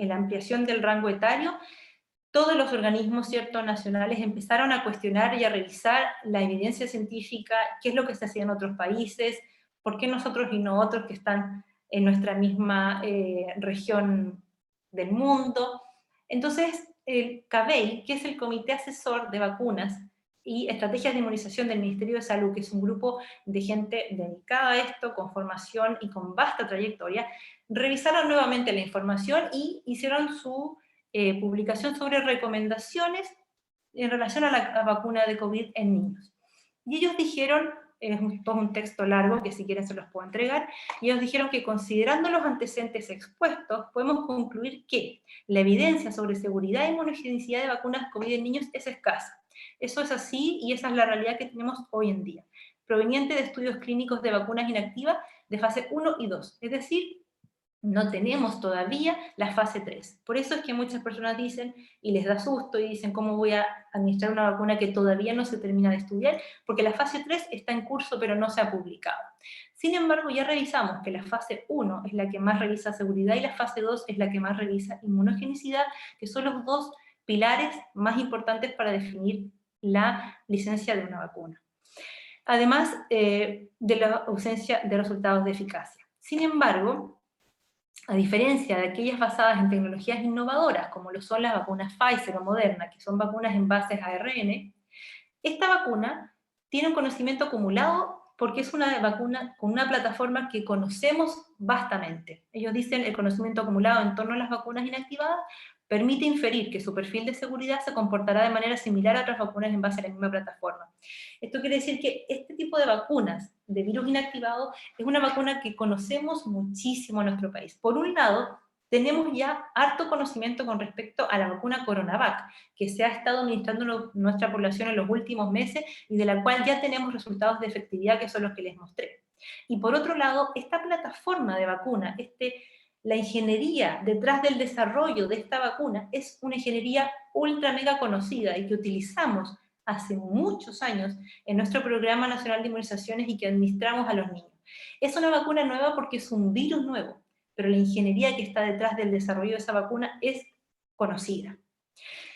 ampliación del rango etario? Todos los organismos, ¿cierto?, nacionales empezaron a cuestionar y a revisar la evidencia científica, qué es lo que se hacía en otros países, por qué nosotros y no otros que están en nuestra misma región del mundo. Entonces, el CABEI, que es el Comité Asesor de Vacunas y Estrategias de Inmunización del Ministerio de Salud, que es un grupo de gente dedicada a esto, con formación y con vasta trayectoria, revisaron nuevamente la información y hicieron su publicación sobre recomendaciones en relación a la vacuna de COVID en niños. Y ellos dijeron, es todo un texto largo que si quieren se los puedo entregar, y ellos dijeron que considerando los antecedentes expuestos, podemos concluir que la evidencia sobre seguridad e inmunogenicidad de vacunas COVID en niños es escasa. Eso es así y esa es la realidad que tenemos hoy en día, proveniente de estudios clínicos de vacunas inactivas de fase 1 y 2, es decir, no tenemos todavía la fase 3. Por eso es que muchas personas dicen, y les da susto, y dicen, ¿cómo voy a administrar una vacuna que todavía no se termina de estudiar? Porque la fase 3 está en curso, pero no se ha publicado. Sin embargo, ya revisamos que la fase 1 es la que más revisa seguridad y la fase 2 es la que más revisa inmunogenicidad, que son los dos pilares más importantes para definir la licencia de una vacuna. Además de la ausencia de resultados de eficacia. Sin embargo, a diferencia de aquellas basadas en tecnologías innovadoras, como lo son las vacunas Pfizer o Moderna, que son vacunas en bases ARN, esta vacuna tiene un conocimiento acumulado porque es una vacuna con una plataforma que conocemos vastamente. Ellos dicen el conocimiento acumulado en torno a las vacunas inactivadas permite inferir que su perfil de seguridad se comportará de manera similar a otras vacunas en base a la misma plataforma. Esto quiere decir que este tipo de vacunas de virus inactivado es una vacuna que conocemos muchísimo en nuestro país. Por un lado, tenemos ya harto conocimiento con respecto a la vacuna Coronavac, que se ha estado administrando en nuestra población en los últimos meses y de la cual ya tenemos resultados de efectividad que son los que les mostré. Y por otro lado, esta plataforma de vacuna, la ingeniería detrás del desarrollo de esta vacuna es una ingeniería ultra mega conocida y que utilizamos hace muchos años en nuestro Programa Nacional de Inmunizaciones y que administramos a los niños. Es una vacuna nueva porque es un virus nuevo, pero la ingeniería que está detrás del desarrollo de esa vacuna es conocida.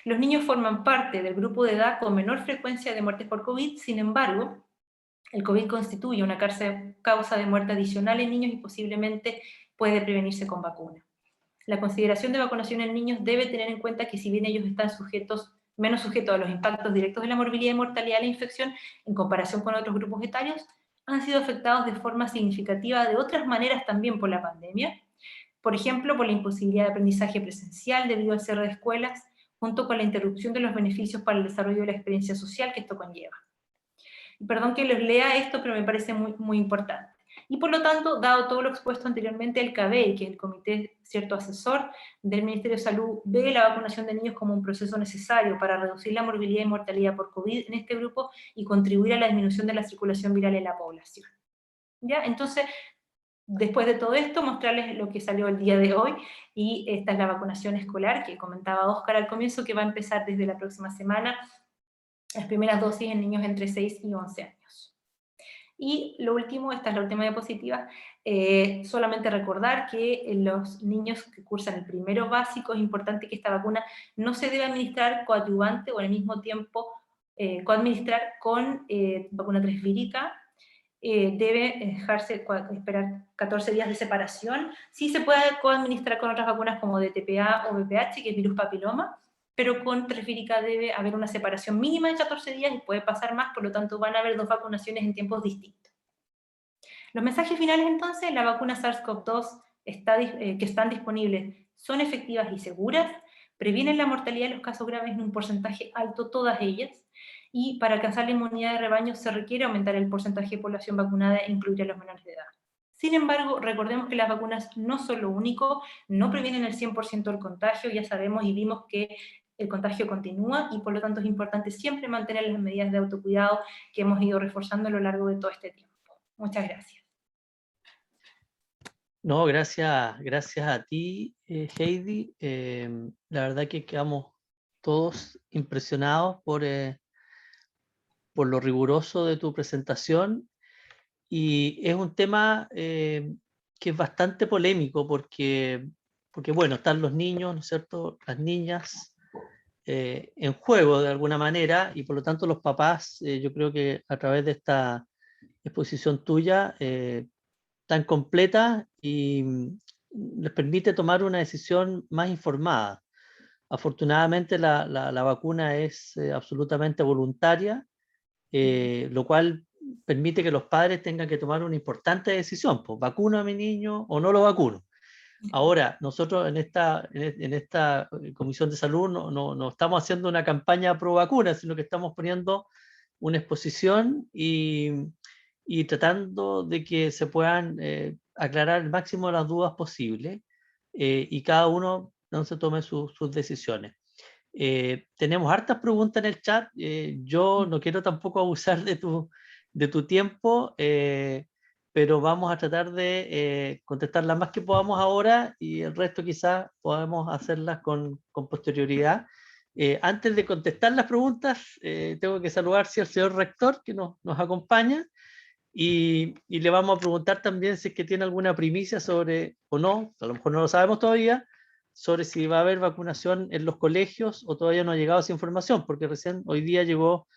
Los niños forman parte del grupo de edad con menor frecuencia de muertes por COVID, sin embargo, El COVID constituye una causa de muerte adicional en niños y posiblemente puede prevenirse con vacuna. La consideración de vacunación en niños debe tener en cuenta que si bien ellos están menos sujetos a los impactos directos de la morbilidad y mortalidad de la infección en comparación con otros grupos etarios, han sido afectados de forma significativa de otras maneras también por la pandemia. Por ejemplo, por la imposibilidad de aprendizaje presencial debido al cierre de escuelas, junto con la interrupción de los beneficios para el desarrollo de la experiencia social que esto conlleva. Y perdón que les lea esto, pero me parece muy, muy importante. Y por lo tanto, dado todo lo expuesto anteriormente, el CABEI, que es el Comité Cierto Asesor del Ministerio de Salud, ve la vacunación de niños como un proceso necesario para reducir la morbilidad y mortalidad por COVID en este grupo y contribuir a la disminución de la circulación viral en la población. ¿Ya? Entonces, después de todo esto, mostrarles lo que salió el día de hoy, y esta es la vacunación escolar que comentaba Óscar al comienzo, que va a empezar desde la próxima semana, las primeras dosis en niños entre 6 y 11 años. Y lo último, esta es la última diapositiva, solamente recordar que en los niños que cursan el primero básico es importante que esta vacuna no se debe administrar coadyuvante o al mismo tiempo coadministrar con vacuna tresvírica. Debe dejarse esperar 14 días de separación. Sí se puede coadministrar con otras vacunas como DTPA o VPH, que es virus papiloma, pero con tresvírica debe haber una separación mínima de 14 días y puede pasar más, por lo tanto van a haber 2 vacunaciones en tiempos distintos. Los mensajes finales entonces: la vacuna SARS-CoV-2 que están disponibles son efectivas y seguras, previenen la mortalidad de los casos graves en un porcentaje alto, todas ellas, y para alcanzar la inmunidad de rebaño se requiere aumentar el porcentaje de población vacunada e incluir a los menores de edad. Sin embargo, recordemos que las vacunas no son lo único, no previenen el 100% del contagio, ya sabemos y vimos que el contagio continúa y por lo tanto es importante siempre mantener las medidas de autocuidado que hemos ido reforzando a lo largo de todo este tiempo. Muchas gracias. No, gracias a ti, Heidi. La verdad que quedamos todos impresionados por lo riguroso de tu presentación, y es un tema que es bastante polémico porque, bueno, están los niños, ¿no es cierto?, las niñas en juego de alguna manera, y por lo tanto los papás, yo creo que a través de esta exposición tuya, tan completa y les permite tomar una decisión más informada. Afortunadamente la vacuna es absolutamente voluntaria, lo cual permite que los padres tengan que tomar una importante decisión, pues, ¿vacuno a mi niño o no lo vacuno? Ahora, nosotros en esta Comisión de Salud no estamos haciendo una campaña pro vacuna, sino que estamos poniendo una exposición y tratando de que se puedan aclarar el máximo de las dudas posibles, y cada uno no se tome sus decisiones. Tenemos hartas preguntas en el chat. Yo no quiero tampoco abusar de tu tiempo, pero vamos a tratar de contestar las más que podamos ahora, y el resto quizás podemos hacerlas con posterioridad. Antes de contestar las preguntas, tengo que saludar al señor rector que nos acompaña, y le vamos a preguntar también si es que tiene alguna primicia sobre, o no, a lo mejor no lo sabemos todavía, sobre si va a haber vacunación en los colegios o todavía no ha llegado esa información, porque recién hoy día llegó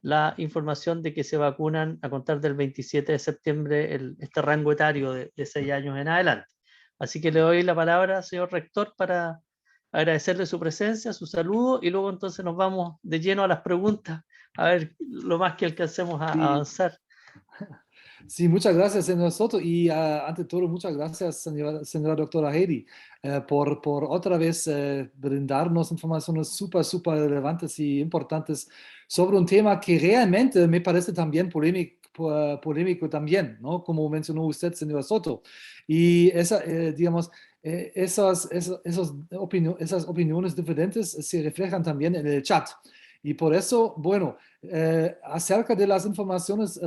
la información de que se vacunan a contar del 27 de septiembre este rango etario de 6 años en adelante. Así que le doy la palabra, señor rector, para agradecerle su presencia, su saludo, y luego entonces nos vamos de lleno a las preguntas, a ver lo más que alcancemos a avanzar. Sí, muchas gracias, señor Soto. Y ante todo, muchas gracias, señora doctora Heidi, por otra vez brindarnos informaciones súper relevantes y importantes sobre un tema que realmente me parece también polémico también, ¿no? Como mencionó usted, señora Soto. Y digamos, esas opiniones diferentes se reflejan también en el chat. Y por eso, bueno, acerca de las informaciones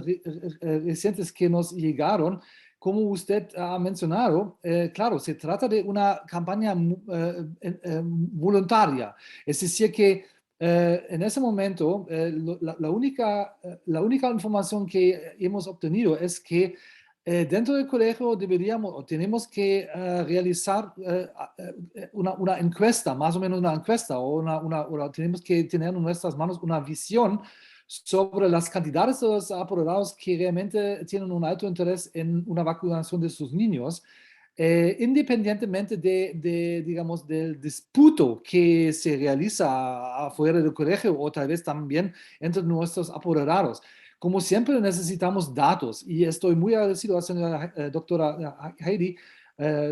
recientes que nos llegaron, como usted ha mencionado, claro, se trata de una campaña voluntaria. Es decir, que en ese momento la única información que hemos obtenido es que dentro del colegio tenemos que realizar una encuesta, más o menos una encuesta, o tenemos que tener en nuestras manos una visión sobre las cantidades de los apoderados que realmente tienen un alto interés en una vacunación de sus niños, independientemente digamos, del disputo que se realiza afuera del colegio o tal vez también entre nuestros apoderados. Como siempre necesitamos datos y estoy muy agradecido a la señora doctora Heidi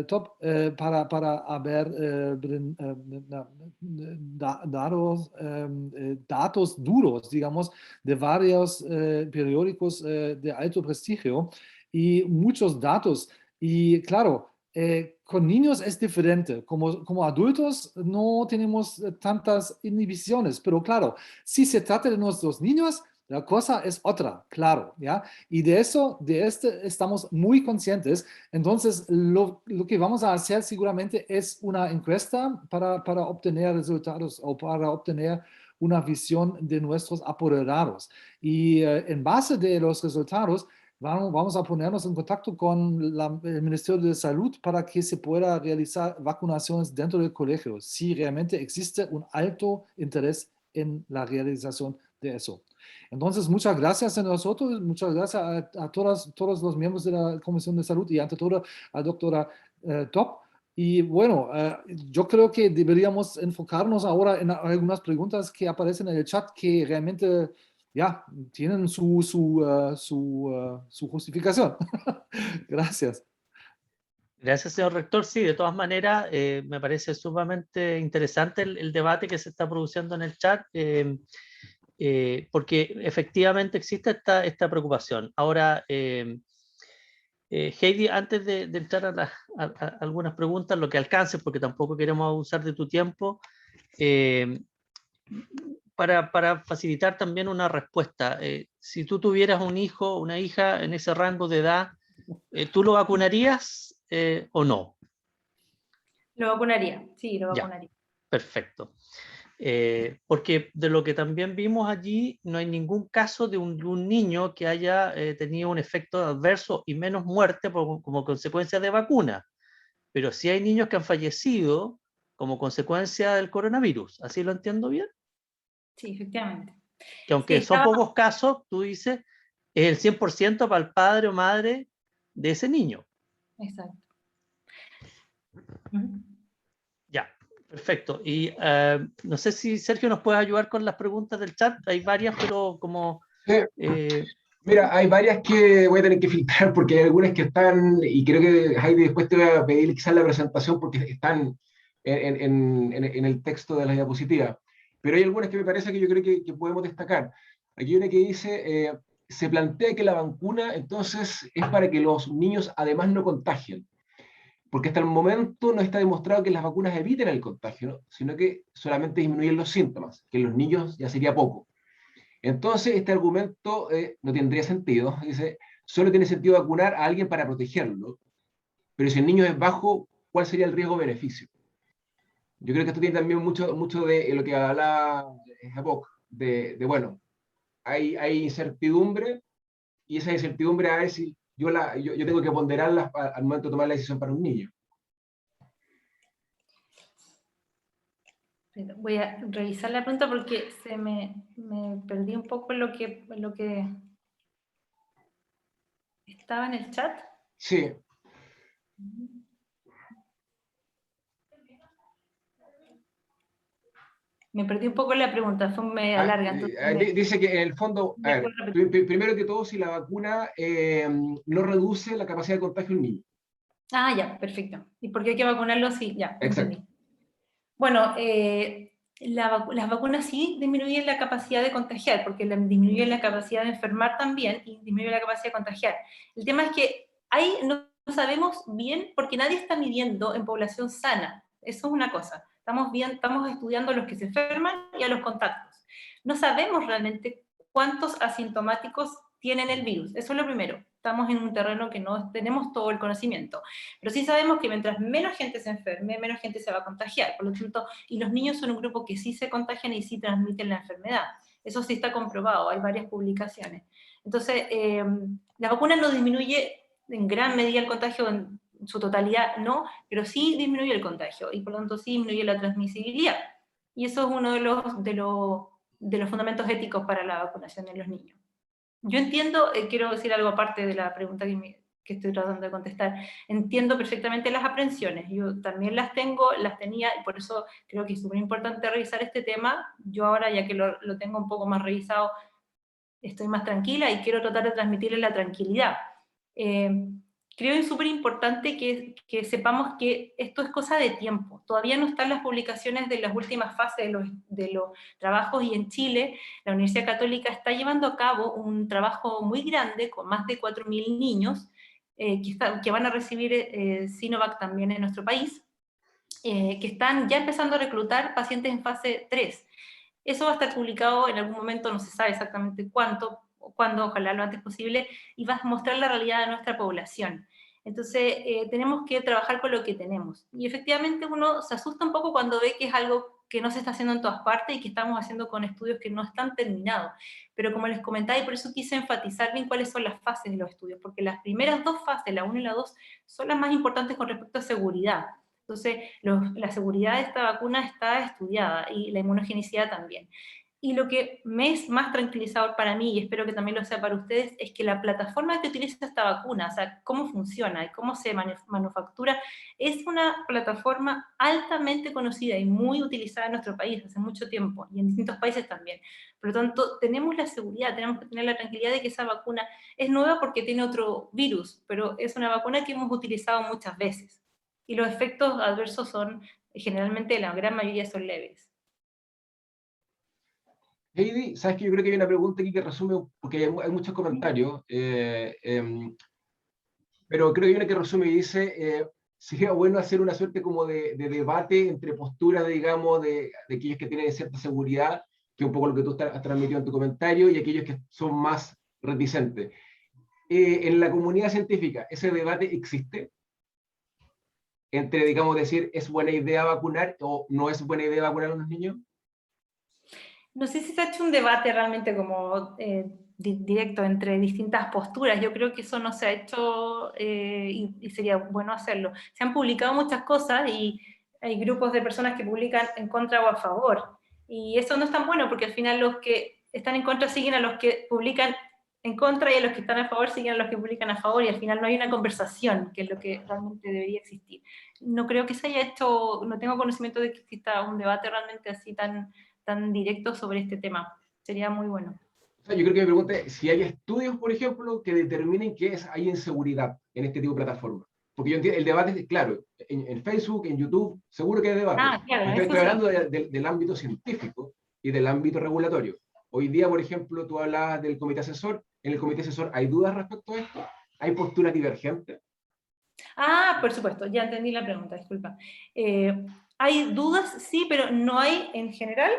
Top para haber datos duros, digamos, de varios periódicos de alto prestigio y muchos datos. Y claro, con niños es diferente. Como adultos no tenemos tantas inhibiciones, pero claro, si se trata de nuestros niños, la cosa es otra, claro, ¿ya? Y de estamos muy conscientes. Entonces, lo que vamos a hacer seguramente es una encuesta para obtener resultados o para obtener una visión de nuestros apoderados. Y en base de los resultados, vamos a ponernos en contacto con el Ministerio de Salud para que se pueda realizar vacunaciones dentro del colegio, si realmente existe un alto interés en la realización de eso. Entonces, muchas gracias a nosotros, muchas gracias a todos los miembros de la Comisión de Salud y ante todo a la doctora Top. Y bueno, yo creo que deberíamos enfocarnos ahora en algunas preguntas que aparecen en el chat que realmente ya tienen su justificación. Gracias. Gracias, señor rector. Sí, de todas maneras, me parece sumamente interesante el debate que se está produciendo en el chat, porque efectivamente existe esta preocupación. Ahora, Heidi, antes de entrar a algunas preguntas, lo que alcances, porque tampoco queremos abusar de tu tiempo, para facilitar también una respuesta. Si tú tuvieras un hijo o una hija en ese rango de edad, ¿tú lo vacunarías o no? Lo vacunaría, sí, lo Ya, vacunaría. perfecto. Porque de lo que también vimos allí, no hay ningún caso de un niño que haya tenido un efecto adverso y menos muerte como consecuencia de vacuna. Pero sí hay niños que han fallecido como consecuencia del coronavirus. ¿Así lo entiendo bien? Sí, efectivamente. Que aunque son pocos casos, tú dices, es el 100% para el padre o madre de ese niño. Exacto. Ya, perfecto. Y no sé si Sergio nos puede ayudar con las preguntas del chat. Hay varias, pero como... Mira, hay varias que voy a tener que filtrar porque hay algunas que están, y creo que Heidi después te voy a pedir quizás la presentación porque están en el texto de la diapositiva. Pero hay algunas que me parece que yo creo que podemos destacar. Aquí hay una que dice, se plantea que la vacuna entonces es para que los niños además no contagien, porque hasta el momento no está demostrado que las vacunas eviten el contagio, ¿no? Sino que solamente disminuyen los síntomas, que en los niños ya sería poco. Entonces, este argumento no tendría sentido. Dice, solo tiene sentido vacunar a alguien para protegerlo, pero si el niño es bajo, ¿cuál sería el riesgo-beneficio? Yo creo que esto tiene también mucho de lo que hablaba Japok, bueno, hay incertidumbre, y esa incertidumbre a ver si yo tengo que ponderarla al momento de tomar la decisión para un niño. Voy a revisar la pregunta porque me perdí un poco en lo que estaba en el chat. Sí. Me perdí un poco en la pregunta, fue media larga. Dice que en el fondo, a ver, primero que todo, si la vacuna no reduce la capacidad de contagio en niño. Ah, ya, perfecto. ¿Y por qué hay que vacunarlo? Sí, ya, exacto. Entendí. Bueno, las vacunas sí disminuyen la capacidad de contagiar, porque disminuyen la capacidad de enfermar también y disminuyen la capacidad de contagiar. El tema es que ahí no sabemos bien porque nadie está midiendo en población sana. Eso es una cosa. Estamos estudiando a los que se enferman y a los contactos. No sabemos realmente cuántos asintomáticos tienen el virus. Eso es lo primero. Estamos en un terreno que no tenemos todo el conocimiento. Pero sí sabemos que mientras menos gente se enferme, menos gente se va a contagiar. Por lo tanto, y los niños son un grupo que sí se contagian y sí transmiten la enfermedad. Eso sí está comprobado, hay varias publicaciones. Entonces, la vacuna no disminuye en gran medida el contagio en su totalidad, no, pero sí disminuye el contagio y por lo tanto sí disminuye la transmisibilidad. Y eso es uno de los de los fundamentos éticos para la vacunación en los niños. Yo entiendo, quiero decir algo aparte de la pregunta que estoy tratando de contestar, entiendo perfectamente las aprensiones, yo también las tenía, y por eso creo que es súper importante revisar este tema. Yo ahora, ya que lo tengo un poco más revisado, estoy más tranquila y quiero tratar de transmitirles la tranquilidad. Creo que es súper importante que sepamos que esto es cosa de tiempo. Todavía no están las publicaciones de las últimas fases de los trabajos, y en Chile la Universidad Católica está llevando a cabo un trabajo muy grande con más de 4.000 niños que van a recibir Sinovac también en nuestro país, que están ya empezando a reclutar pacientes en fase 3. Eso va a estar publicado en algún momento, no se sabe exactamente cuándo, ojalá lo antes posible, y va a mostrar la realidad de nuestra población. Entonces, tenemos que trabajar con lo que tenemos. Y efectivamente uno se asusta un poco cuando ve que es algo que no se está haciendo en todas partes y que estamos haciendo con estudios que no están terminados. Pero como les comentaba, y por eso quise enfatizar bien cuáles son las fases de los estudios, porque las primeras dos fases, la 1 y la 2, son las más importantes con respecto a seguridad. Entonces, la seguridad de esta vacuna está estudiada y la inmunogenicidad también. Y lo que me es más tranquilizador para mí, y espero que también lo sea para ustedes, es que la plataforma que utiliza esta vacuna, o sea, cómo funciona y cómo se manufactura, es una plataforma altamente conocida y muy utilizada en nuestro país hace mucho tiempo, y en distintos países también. Por lo tanto, tenemos la seguridad, tenemos que tener la tranquilidad de que esa vacuna es nueva porque tiene otro virus, pero es una vacuna que hemos utilizado muchas veces. Y los efectos adversos son, generalmente, la gran mayoría son leves. Heidi, sabes que yo creo que hay una pregunta aquí que resume, porque hay muchos comentarios, pero creo que hay una que resume y dice, sería bueno hacer una suerte como de debate entre posturas, digamos, de aquellos que tienen cierta seguridad, que es un poco lo que tú has transmitido en tu comentario, y aquellos que son más reticentes. En la comunidad científica, ¿ese debate existe? Entre, digamos, decir, ¿es buena idea vacunar o no es buena idea vacunar a los niños? No sé si se ha hecho un debate realmente como directo entre distintas posturas. Yo creo que eso no se ha hecho y sería bueno hacerlo. Se han publicado muchas cosas y hay grupos de personas que publican en contra o a favor. Y eso no es tan bueno porque al final los que están en contra siguen a los que publican en contra, y a los que están a favor siguen a los que publican a favor, y al final no hay una conversación, que es lo que realmente debería existir. No creo que se haya hecho, no tengo conocimiento de que exista un debate realmente así tan directo sobre este tema. Sería muy bueno. O sea, yo creo que me pregunta si hay estudios, por ejemplo, que determinen que hay inseguridad en este tipo de plataformas. Porque yo entiendo, el debate es claro, en Facebook, en YouTube, seguro que hay debate. Claro, Pero estoy sí. hablando del ámbito científico y del ámbito regulatorio. Hoy día, por ejemplo, tú hablabas del comité asesor. En el comité asesor, ¿hay dudas respecto a esto? ¿Hay posturas divergentes? Por supuesto, ya entendí la pregunta, disculpa. ¿Hay dudas? Sí, pero no hay en general.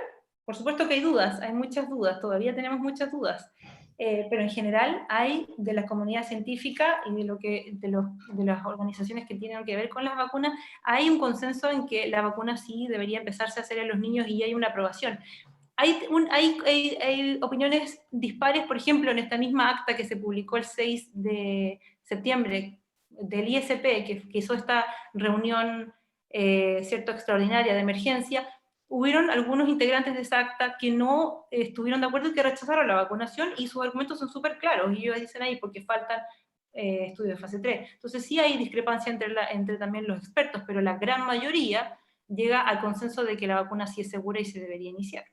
Por supuesto que hay dudas, hay muchas dudas, todavía tenemos muchas dudas. Pero en general hay de la comunidad científica y de las organizaciones que tienen que ver con las vacunas, hay un consenso en que la vacuna sí debería empezarse a hacer en los niños y hay una aprobación. Hay opiniones dispares, por ejemplo, en esta misma acta que se publicó el 6 de septiembre del ISP, que hizo esta reunión cierto, extraordinaria de emergencia. Hubieron algunos integrantes de esa acta que no estuvieron de acuerdo y que rechazaron la vacunación, y sus argumentos son súper claros, y ellos dicen ahí porque faltan estudios de fase 3. Entonces sí hay discrepancia entre también los expertos, pero la gran mayoría llega al consenso de que la vacuna sí es segura y se debería iniciar.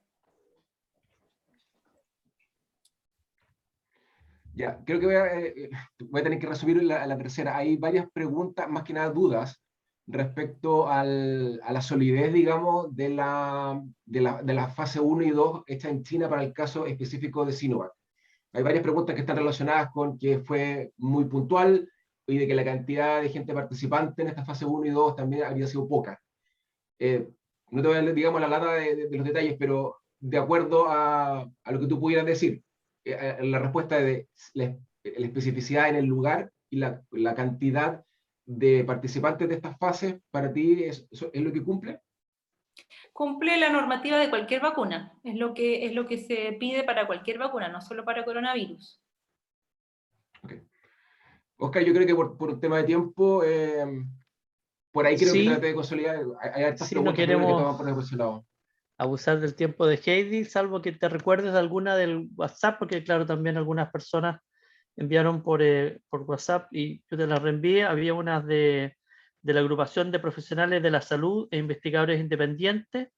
Ya, creo que voy a tener que resumir la tercera. Hay varias preguntas, más que nada dudas, respecto a la solidez, digamos, de la fase 1 y 2 hecha en China para el caso específico de Sinovac. Hay varias preguntas que están relacionadas con que fue muy puntual y de que la cantidad de gente participante en esta fase 1 y 2 también había sido poca. No te voy a dar, digamos, la lata de los detalles, pero de acuerdo a lo que tú pudieras decir, la respuesta de la especificidad en el lugar y la cantidad de participantes de estas fases, ¿para ti es lo que cumple? Cumple la normativa de cualquier vacuna, es lo que se pide para cualquier vacuna, no solo para coronavirus. Okay. Oscar, yo creo que por un tema de tiempo, por ahí creo que traté de consolidar, hay hartas sí, no preguntas que queremos, toman por ese lado. abusar del tiempo de Heidi, salvo que te recuerdes de alguna del WhatsApp, porque claro, también algunas personas enviaron por WhatsApp y yo te las reenvié. Había unas de la agrupación de profesionales de la salud e investigadores independientes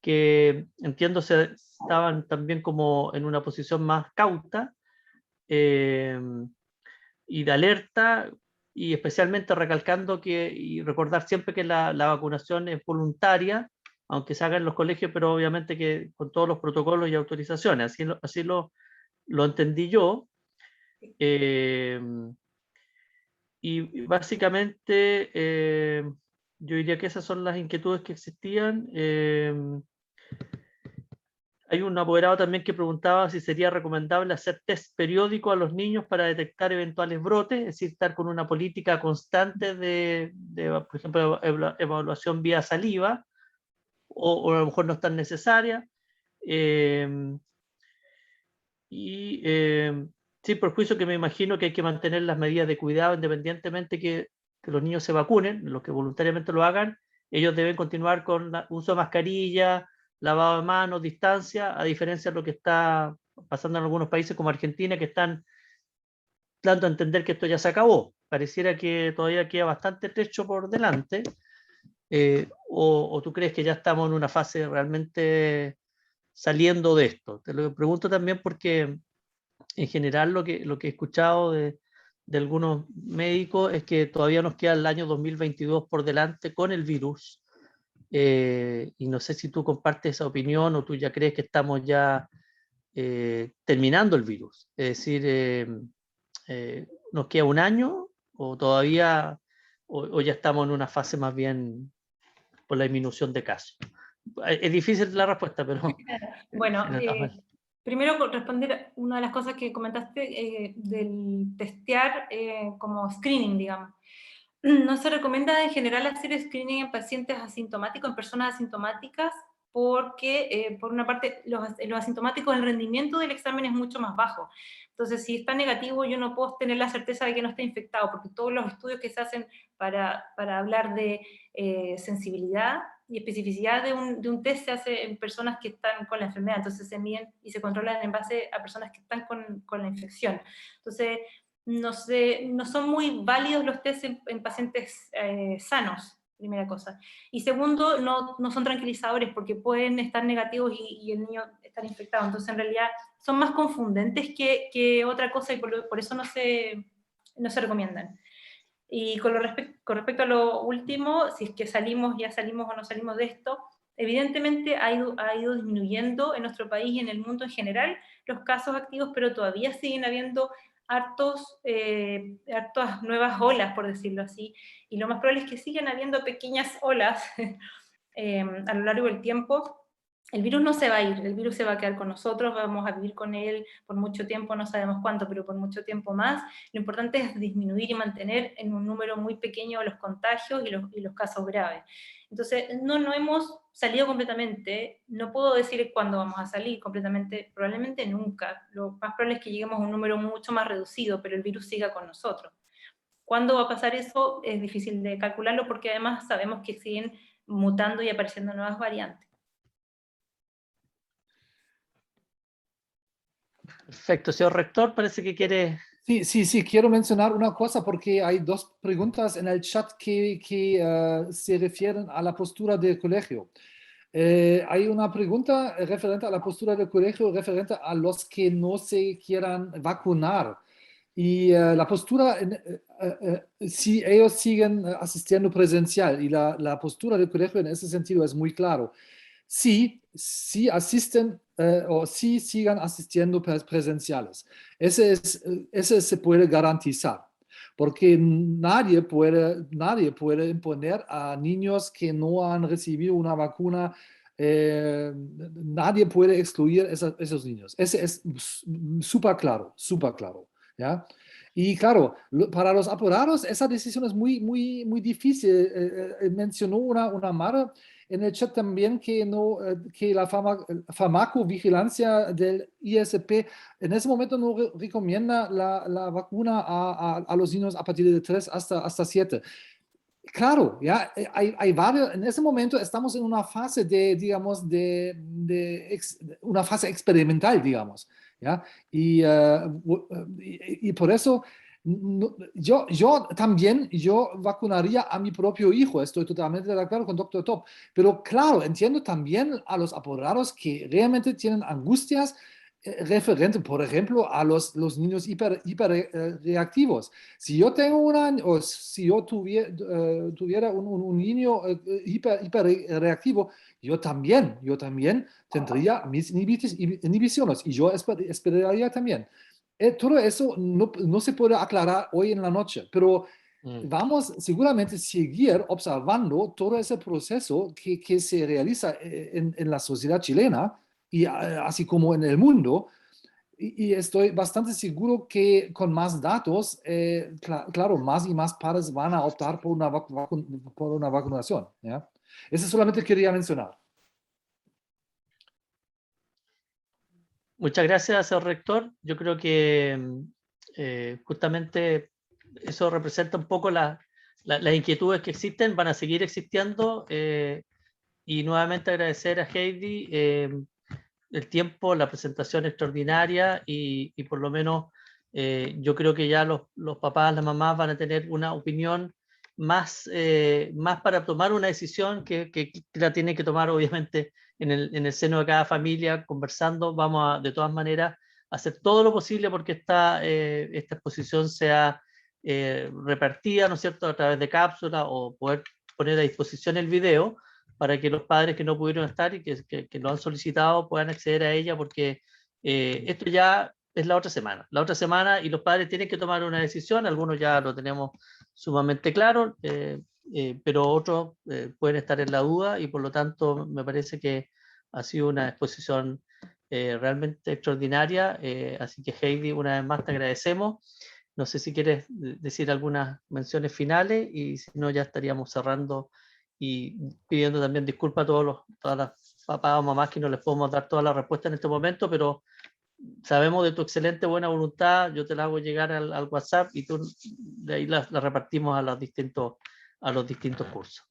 que entiendo estaban también como en una posición más cauta y de alerta, y especialmente recalcando y recordar siempre que la vacunación es voluntaria, aunque se haga en los colegios, pero obviamente que con todos los protocolos y autorizaciones. Así lo entendí yo. Y básicamente yo diría que esas son las inquietudes que existían. Hay un apoderado también que preguntaba si sería recomendable hacer test periódico a los niños para detectar eventuales brotes, es decir, estar con una política constante por ejemplo, evaluación vía saliva, o a lo mejor no es tan necesaria. Sí, por juicio que me imagino que hay que mantener las medidas de cuidado independientemente que los niños se vacunen, los que voluntariamente lo hagan, ellos deben continuar con uso de mascarilla, lavado de manos, distancia, a diferencia de lo que está pasando en algunos países como Argentina, que están dando a entender que esto ya se acabó. Pareciera que todavía queda bastante trecho por delante. ¿O tú crees que ya estamos en una fase realmente saliendo de esto? Te lo pregunto también porque en general lo que he escuchado de algunos médicos es que todavía nos queda el año 2022 por delante con el virus. Y no sé si tú compartes esa opinión o tú ya crees que estamos ya terminando el virus. Es decir, ¿nos queda un año o todavía o ya estamos en una fase más bien por la disminución de casos? Es difícil la respuesta, pero... Bueno, primero responder una de las cosas que comentaste del testear como screening, digamos. No se recomienda en general hacer screening en pacientes asintomáticos, en personas asintomáticas, porque por una parte los asintomáticos, el rendimiento del examen es mucho más bajo. Entonces, si está negativo, yo no puedo tener la certeza de que no está infectado, porque todos los estudios que se hacen para hablar de sensibilidad y especificidad de un test se hace en personas que están con la enfermedad, entonces se miden y se controlan en base a personas que están con la infección. Entonces, no son muy válidos los test en pacientes sanos, primera cosa. Y segundo, no son tranquilizadores porque pueden estar negativos y el niño estar infectado. Entonces, en realidad, son más confundentes que otra cosa y por eso no se recomiendan. Y con respecto a lo último, si es que ya salimos o no salimos de esto, evidentemente ha ido disminuyendo en nuestro país y en el mundo en general los casos activos, pero todavía siguen habiendo hartas nuevas olas, por decirlo así, y lo más probable es que sigan habiendo pequeñas olas a lo largo del tiempo. El virus no se va a ir, el virus se va a quedar con nosotros, vamos a vivir con él por mucho tiempo, no sabemos cuánto, pero por mucho tiempo más. Lo importante es disminuir y mantener en un número muy pequeño los contagios y los casos graves. Entonces, no hemos salido completamente, no puedo decir cuándo vamos a salir completamente, probablemente nunca. Lo más probable es que lleguemos a un número mucho más reducido, pero el virus siga con nosotros. ¿Cuándo va a pasar eso? Es difícil de calcularlo porque además sabemos que siguen mutando y apareciendo nuevas variantes. Perfecto, señor rector, parece que quiere... Sí, quiero mencionar una cosa porque hay dos preguntas en el chat que se refieren a la postura del colegio. Hay una pregunta referente a la postura del colegio, referente a los que no se quieran vacunar. Y la postura, si ellos siguen asistiendo presencial, y la postura del colegio en ese sentido es muy claro. Sí asisten o sí sigan asistiendo presenciales. Ese se puede garantizar, porque nadie puede imponer a niños que no han recibido una vacuna, nadie puede excluir esos niños. Ese es súper claro, ¿ya? Y claro, para los apoderados esa decisión es muy difícil. Mencionó una madre en el chat también que la farmacovigilancia del ISP en ese momento no recomienda la vacuna a los niños a partir de 3 hasta 7. Claro, ya hay varios, en ese momento estamos en una fase de, digamos, una fase experimental, digamos, ¿ya? Y por eso yo también, yo vacunaría a mi propio hijo, estoy totalmente de acuerdo con Dr. Top, pero claro, entiendo también a los apoderados que realmente tienen angustias referente, por ejemplo, a los niños hiperreactivos. Si yo tengo o si yo tuviera un niño hiperreactivo, yo también tendría mis inhibiciones y yo esperaría también. Todo eso no se puede aclarar hoy en la noche, pero vamos seguramente a seguir observando todo ese proceso que se realiza en la sociedad chilena y así como en el mundo. Y estoy bastante seguro que con más datos, claro, más y más padres van a optar por por una vacunación, ¿ya? Eso solamente quería mencionar. Muchas gracias, señor rector. Yo creo que justamente eso representa un poco las inquietudes que existen, van a seguir existiendo. Y nuevamente agradecer a Heidi el tiempo, la presentación extraordinaria y por lo menos yo creo que ya los papás, las mamás van a tener una opinión más para tomar una decisión que la tienen que tomar obviamente en el seno de cada familia, conversando. Vamos a, de todas maneras, a hacer todo lo posible porque esta exposición sea repartida, ¿no es cierto?, a través de cápsulas o poder poner a disposición el video para que los padres que no pudieron estar y que lo han solicitado puedan acceder a ella, porque esto ya es la otra semana y los padres tienen que tomar una decisión. Algunos ya lo tenemos sumamente claro, pero otros pueden estar en la duda, y por lo tanto me parece que ha sido una exposición realmente extraordinaria. Así que Heidi, una vez más te agradecemos. No sé si quieres decir algunas menciones finales, y si no ya estaríamos cerrando y pidiendo también disculpas a todas las papás o mamás que no les podemos dar toda la respuesta en este momento, pero sabemos de tu excelente buena voluntad. Yo te la hago llegar al WhatsApp y tú de ahí la repartimos a los distintos cursos.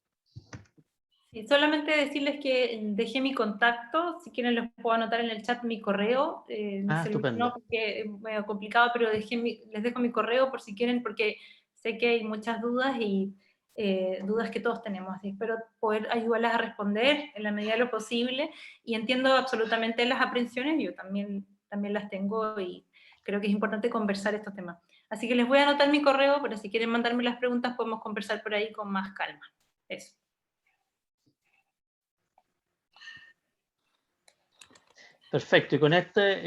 Sí, solamente decirles que dejé mi contacto, si quieren les puedo anotar en el chat mi correo, Estupendo. no porque es medio complicado, pero les dejo mi correo por si quieren, porque sé que hay muchas dudas y dudas que todos tenemos, y espero poder ayudarlas a responder en la medida de lo posible, y entiendo absolutamente las aprensiones, yo también las tengo, y creo que es importante conversar estos temas. Así que les voy a anotar mi correo, pero si quieren mandarme las preguntas podemos conversar por ahí con más calma. Eso. Perfecto, y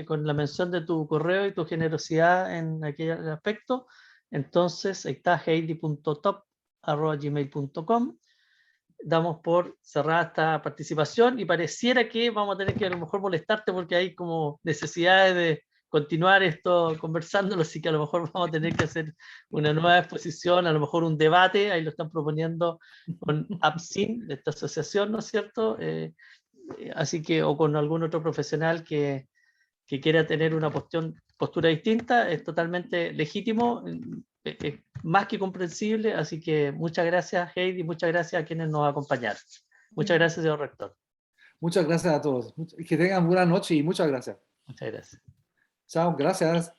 con la mención de tu correo y tu generosidad en aquel aspecto, entonces ahí está heidi.top@gmail.com. Damos por cerrada esta participación y pareciera que vamos a tener que a lo mejor molestarte porque hay como necesidades de continuar esto conversándolo, así que a lo mejor vamos a tener que hacer una nueva exposición, a lo mejor un debate. Ahí lo están proponiendo con APSIN, de esta asociación, ¿no es cierto? Así que, o con algún otro profesional que quiera tener una postura distinta, es totalmente legítimo, más que comprensible. Así que muchas gracias, Heidi, muchas gracias a quienes nos acompañaron. Muchas gracias, señor rector. Muchas gracias a todos. Que tengan buena noche y muchas gracias. Muchas gracias. Chao, gracias.